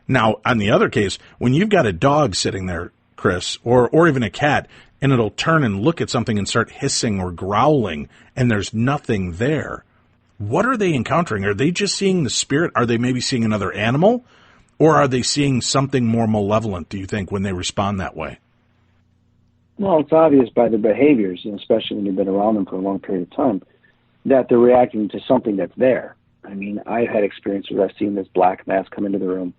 Speaker 1: Now, on the other case, when you've got a dog sitting there, Chris, or even a cat, and it'll turn and look at something and start hissing or growling, and there's nothing there, what are they encountering? Are they just seeing the spirit? Are they maybe seeing another animal? Or are they seeing something more malevolent, do you think, when they respond that way?
Speaker 2: Well, it's obvious by the behaviors, especially when you've been around them for a long period of time, that they're reacting to something that's there. I mean, I've had experiences where I've seen this black mass come into the room,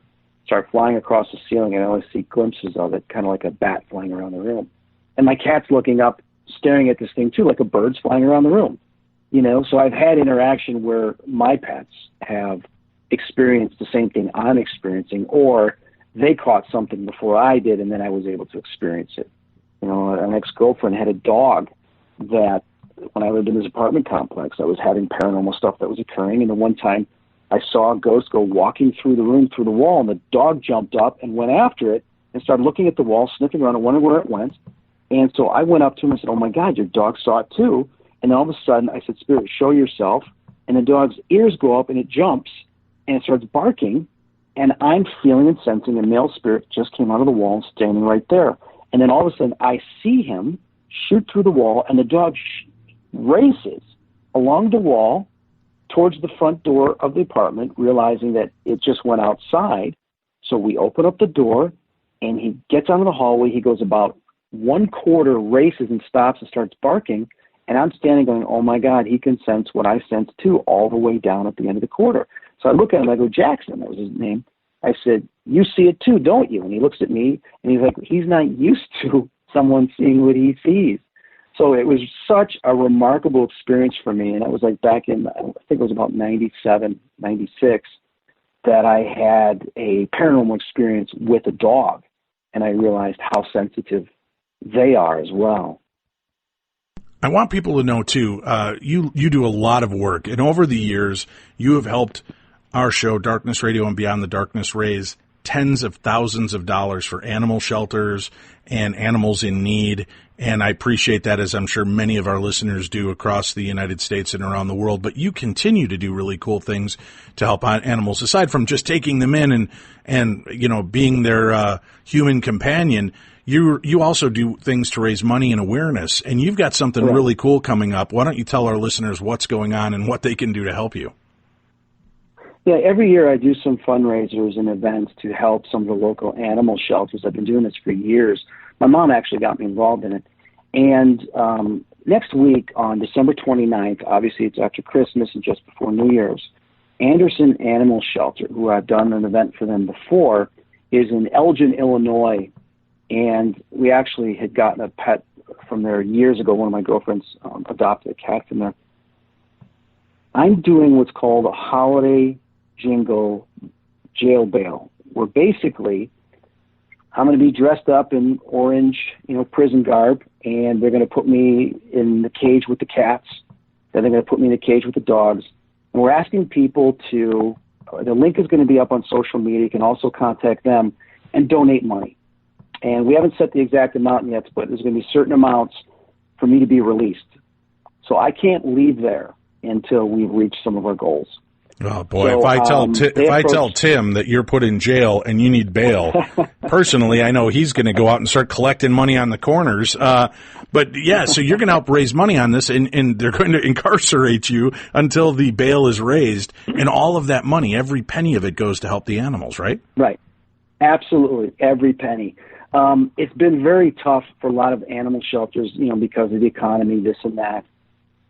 Speaker 2: start flying across the ceiling, and I always see glimpses of it, kind of like a bat flying around the room. And my cat's looking up, staring at this thing, too, like a bird's flying around the room. So I've had interaction where my pets have experienced the same thing I'm experiencing, or they caught something before I did, and then I was able to experience it. You know, an ex-girlfriend had a dog that, when I lived in this apartment complex, I was having paranormal stuff that was occurring, and the one time I saw a ghost go walking through the room, through the wall, and the dog jumped up and went after it and started looking at the wall, sniffing around and wondering where it went. And so I went up to him and said, "Oh my God, your dog saw it too." And then all of a sudden I said, "Spirit, show yourself." And the dog's ears go up and it jumps and it starts barking. And I'm feeling and sensing a male spirit just came out of the wall and standing right there. And then all of a sudden I see him shoot through the wall, and the dog races along the wall towards the front door of the apartment, realizing that it just went outside. So we open up the door, and he gets out of the hallway. He goes about 1/4, races and stops and starts barking. And I'm standing going, "Oh my God, he can sense what I sense too," all the way down at the end of the quarter. So I look at him, I go, "Jackson," that was his name. I said, "You see it too, don't you?" And he looks at me and he's like, he's not used to someone seeing what he sees. So it was such a remarkable experience for me. And it was like back in, I think it was about 97, 96, that I had a paranormal experience with a dog. And I realized how sensitive they are as well.
Speaker 1: I want people to know, too, you do a lot of work. And over the years, you have helped our show, Darkness Radio and Beyond the Darkness, raise tens of thousands of dollars for animal shelters and animals in need. And I appreciate that, as I'm sure many of our listeners do across the United States and around the world. But you continue to do really cool things to help animals, aside from just taking them in and you know, being their human companion. You also do things to raise money and awareness, and you've got something really cool coming up. Why don't you tell our listeners what's going on and what they can do to help you?
Speaker 2: Yeah, every year I do some fundraisers and events to help some of the local animal shelters. I've been doing this for years. My mom actually got me involved in it. And next week on December 29th, obviously it's after Christmas and just before New Year's, Anderson Animal Shelter, who I've done an event for them before, is in Elgin, Illinois. And we actually had gotten a pet from there years ago. One of my girlfriends adopted a cat from there. I'm doing what's called a holiday jingle jail bail, where basically I'm going to be dressed up in orange, prison garb, and they're going to put me in the cage with the cats. Then they're going to put me in the cage with the dogs. And we're asking people to, the link is going to be up on social media. You can also contact them and donate money. And we haven't set the exact amount yet, but there's going to be certain amounts for me to be released. So I can't leave there until we've reached some of our goals.
Speaker 1: Oh boy! So, if I tell Tim that you're put in jail and you need bail, personally, I know he's going to go out and start collecting money on the corners. But yeah, so you're going to help raise money on this, and they're going to incarcerate you until the bail is raised, and all of that money, every penny of it, goes to help the animals, right?
Speaker 2: Right. Absolutely, every penny. It's been very tough for a lot of animal shelters, because of the economy, this and that.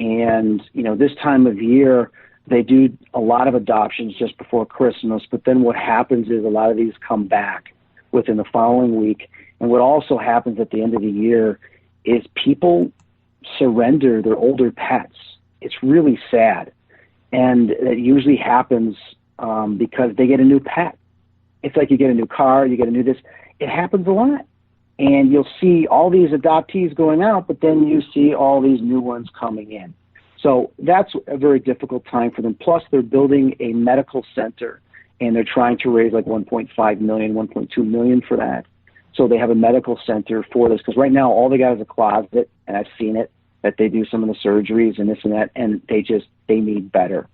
Speaker 2: And, this time of year, they do a lot of adoptions just before Christmas. But then what happens is a lot of these come back within the following week. And what also happens at the end of the year is people surrender their older pets. It's really sad. And it usually happens because they get a new pet. It's like you get a new car, you get a new this. It happens a lot. And you'll see all these adoptees going out, but then you see all these new ones coming in. So that's a very difficult time for them. Plus, they're building a medical center, and they're trying to raise like $1.5 million, $1.2 million for that. So they have a medical center for this, because right now all they got is a closet, and I've seen it, that they do some of the surgeries and this and that, and they need better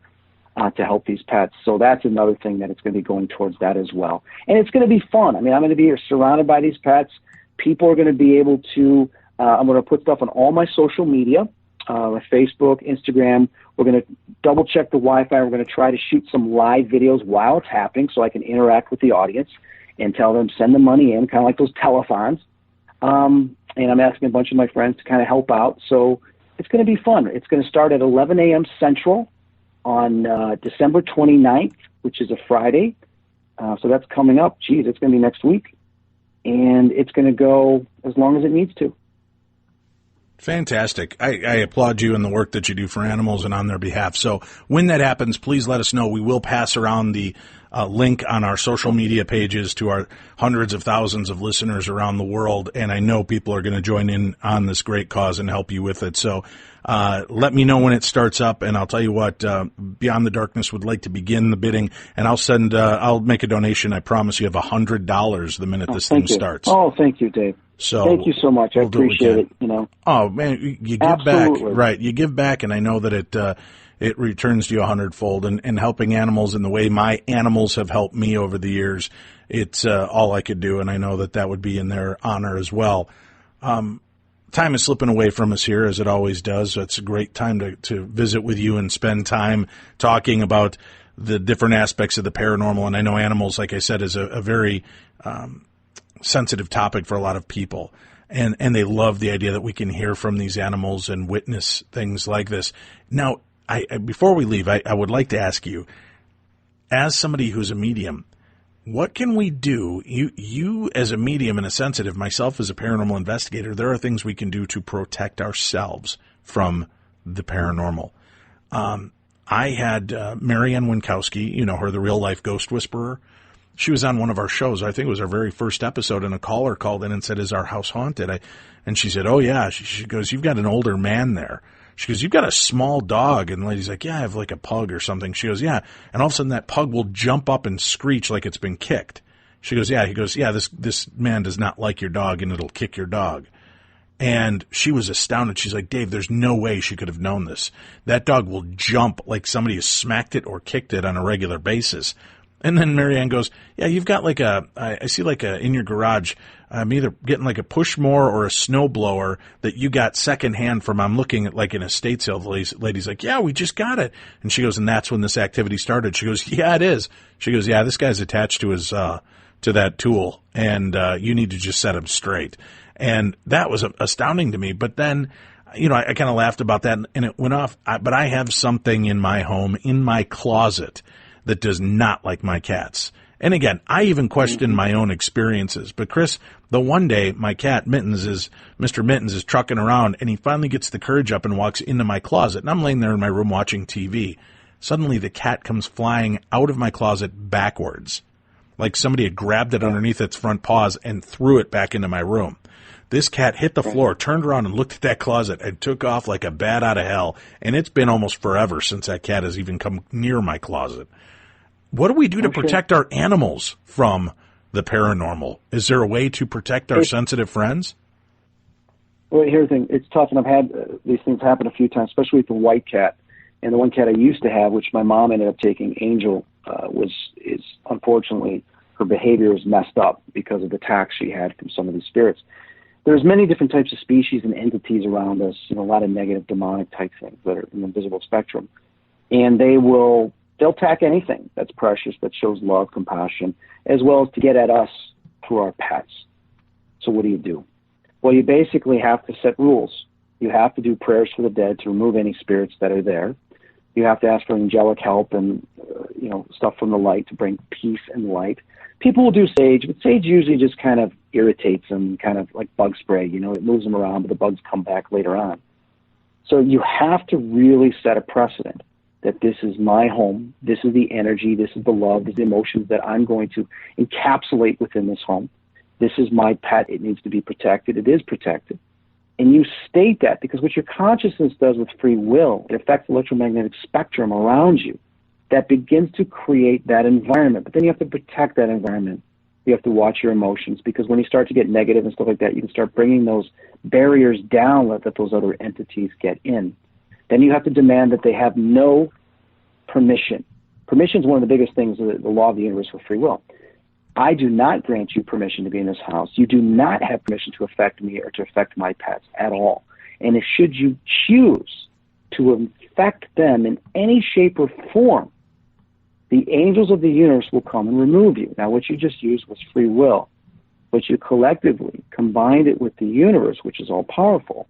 Speaker 2: to help these pets. So that's another thing that it's going to be going towards that as well. And it's going to be fun. I mean, I'm going to be surrounded by these pets. People are going to be able to, I'm going to put stuff on all my social media, Facebook, Instagram. We're going to double check the Wi-Fi. We're going to try to shoot some live videos while it's happening so I can interact with the audience and tell them, send the money in, kind of like those telethons. And I'm asking a bunch of my friends to kind of help out. So it's going to be fun. It's going to start at 11 a.m. Central on December 29th, which is a Friday. So that's coming up. Geez, it's going to be next week. And it's going to go as long as it needs to.
Speaker 1: Fantastic. I applaud you and the work that you do for animals and on their behalf. So when that happens, please let us know. We will pass around the link on our social media pages to our hundreds of thousands of listeners around the world. And I know people are going to join in on this great cause and help you with it. So let me know when it starts up. And I'll tell you what, Beyond the Darkness would like to begin the bidding. And I'll make a donation. I promise you have $100 the minute this thing starts.
Speaker 2: Oh, thank you, Dave.
Speaker 1: So
Speaker 2: thank you so much. I appreciate it.
Speaker 1: Oh man, you give
Speaker 2: Absolutely.
Speaker 1: back, right? You give back, and I know that it returns to you 100-fold. And helping animals in the way my animals have helped me over the years, it's all I could do, and I know that would be in their honor as well. Time is slipping away from us here, as it always does. So it's a great time to visit with you and spend time talking about the different aspects of the paranormal. And I know animals, like I said, is a very sensitive topic for a lot of people, and they love the idea that we can hear from these animals and witness things like this. Now, before we leave, I would like to ask you, as somebody who's a medium, what can we do? You as a medium and a sensitive, myself as a paranormal investigator, there are things we can do to protect ourselves from the paranormal. I had Marianne Winkowski, you know her, the real life ghost whisperer. She was on one of our shows. I think it was our very first episode, and a caller called in and said, "Is our house haunted?" And she said, "Oh, yeah." She goes, "You've got an older man there." She goes, "You've got a small dog." And the lady's like, "Yeah, I have like a pug or something." She goes, "Yeah." And all of a sudden that pug will jump up and screech like it's been kicked. She goes, "Yeah." He goes, "Yeah, this man does not like your dog, and it'll kick your dog." And she was astounded. She's like, "Dave, there's no way she could have known this. That dog will jump like somebody has smacked it or kicked it on a regular basis." And then Marianne goes, "Yeah, you've got like I see like in your garage, I'm either getting like a push mower or a snow blower that you got secondhand from, I'm looking at like an estate sale." The lady's like, "Yeah, we just got it." And she goes, "And that's when this activity started." She goes, "Yeah, it is." She goes, "Yeah, this guy's attached to his, to that tool, and you need to just set him straight." And that was astounding to me. But then, I kind of laughed about that and it went off. But I have something in my home, in my closet, that does not like my cats. And again, I even question my own experiences. But Chris, the one day my cat Mr. Mittens is trucking around, and he finally gets the courage up and walks into my closet. And I'm laying there in my room watching TV. Suddenly the cat comes flying out of my closet backwards, like somebody had grabbed it underneath its front paws and threw it back into my room. This cat hit the floor, turned around and looked at that closet and took off like a bat out of hell. And it's been almost forever since that cat has even come near my closet. What do we do to protect our animals from the paranormal? Is there a way to protect our sensitive friends?
Speaker 2: Well, here's the thing. It's tough, and I've had these things happen a few times, especially with the white cat. And the one cat I used to have, which my mom ended up taking, Angel, is unfortunately, her behavior is messed up because of the attacks she had from some of these spirits. There's many different types of species and entities around us, a lot of negative demonic type things that are in the invisible spectrum. And they'll attack anything that's precious, that shows love, compassion, as well as to get at us through our pets. So what do? Well, you basically have to set rules. You have to do prayers for the dead to remove any spirits that are there. You have to ask for angelic help and, stuff from the light to bring peace and light. People will do sage, but sage usually just kind of irritates them, kind of like bug spray. It moves them around, but the bugs come back later on. So you have to really set a precedent that this is my home, this is the energy, this is the love, this is the emotions that I'm going to encapsulate within this home. This is my pet. It needs to be protected. It is protected. And you state that because what your consciousness does with free will, it affects the electromagnetic spectrum around you that begins to create that environment. But then you have to protect that environment. You have to watch your emotions, because when you start to get negative and stuff like that, you can start bringing those barriers down that those other entities get in. Then you have to demand that they have no permission. Permission is one of the biggest things, the law of the universe with free will. I do not grant you permission to be in this house. You do not have permission to affect me or to affect my pets at all. And if should you choose to affect them in any shape or form, the angels of the universe will come and remove you. Now, what you just used was free will, but you collectively combined it with the universe, which is all powerful,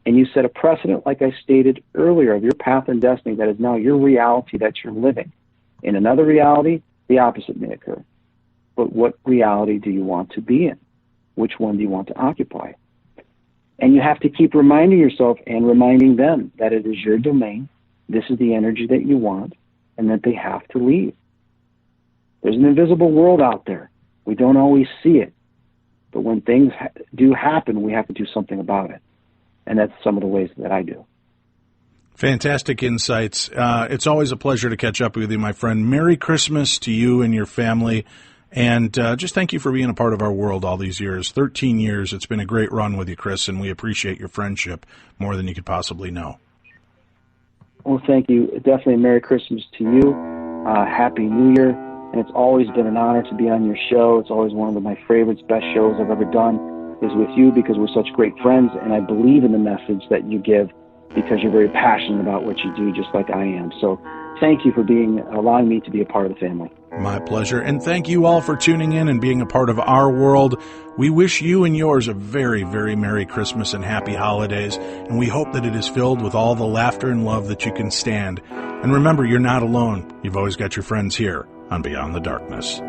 Speaker 2: and you set a precedent, like I stated earlier, of your path and destiny that is now your reality that you're living. In another reality, the opposite may occur. But what reality do you want to be in? Which one do you want to occupy? And you have to keep reminding yourself and reminding them that it is your domain, this is the energy that you want, and that they have to leave. There's an invisible world out there. We don't always see it. But when things do happen, we have to do something about it. And that's some of the ways that I do.
Speaker 1: Fantastic insights. It's always a pleasure to catch up with you, my friend. Merry Christmas to you and your family. And just thank you for being a part of our world all these years. 13 years. It's been a great run with you, Chris, and we appreciate your friendship more than you could possibly know.
Speaker 2: Well, thank you. Definitely a Merry Christmas to you. Happy New Year. And it's always been an honor to be on your show. It's always one of my favorites, best shows I've ever done is with you because we're such great friends, and I believe in the message that you give because you're very passionate about what you do, just like I am. So thank you for allowing me to be a part of the family.
Speaker 1: My pleasure. And thank you all for tuning in and being a part of our world. We wish you and yours a very, very Merry Christmas and Happy Holidays. And we hope that it is filled with all the laughter and love that you can stand. And remember, you're not alone. You've always got your friends here on Beyond the Darkness.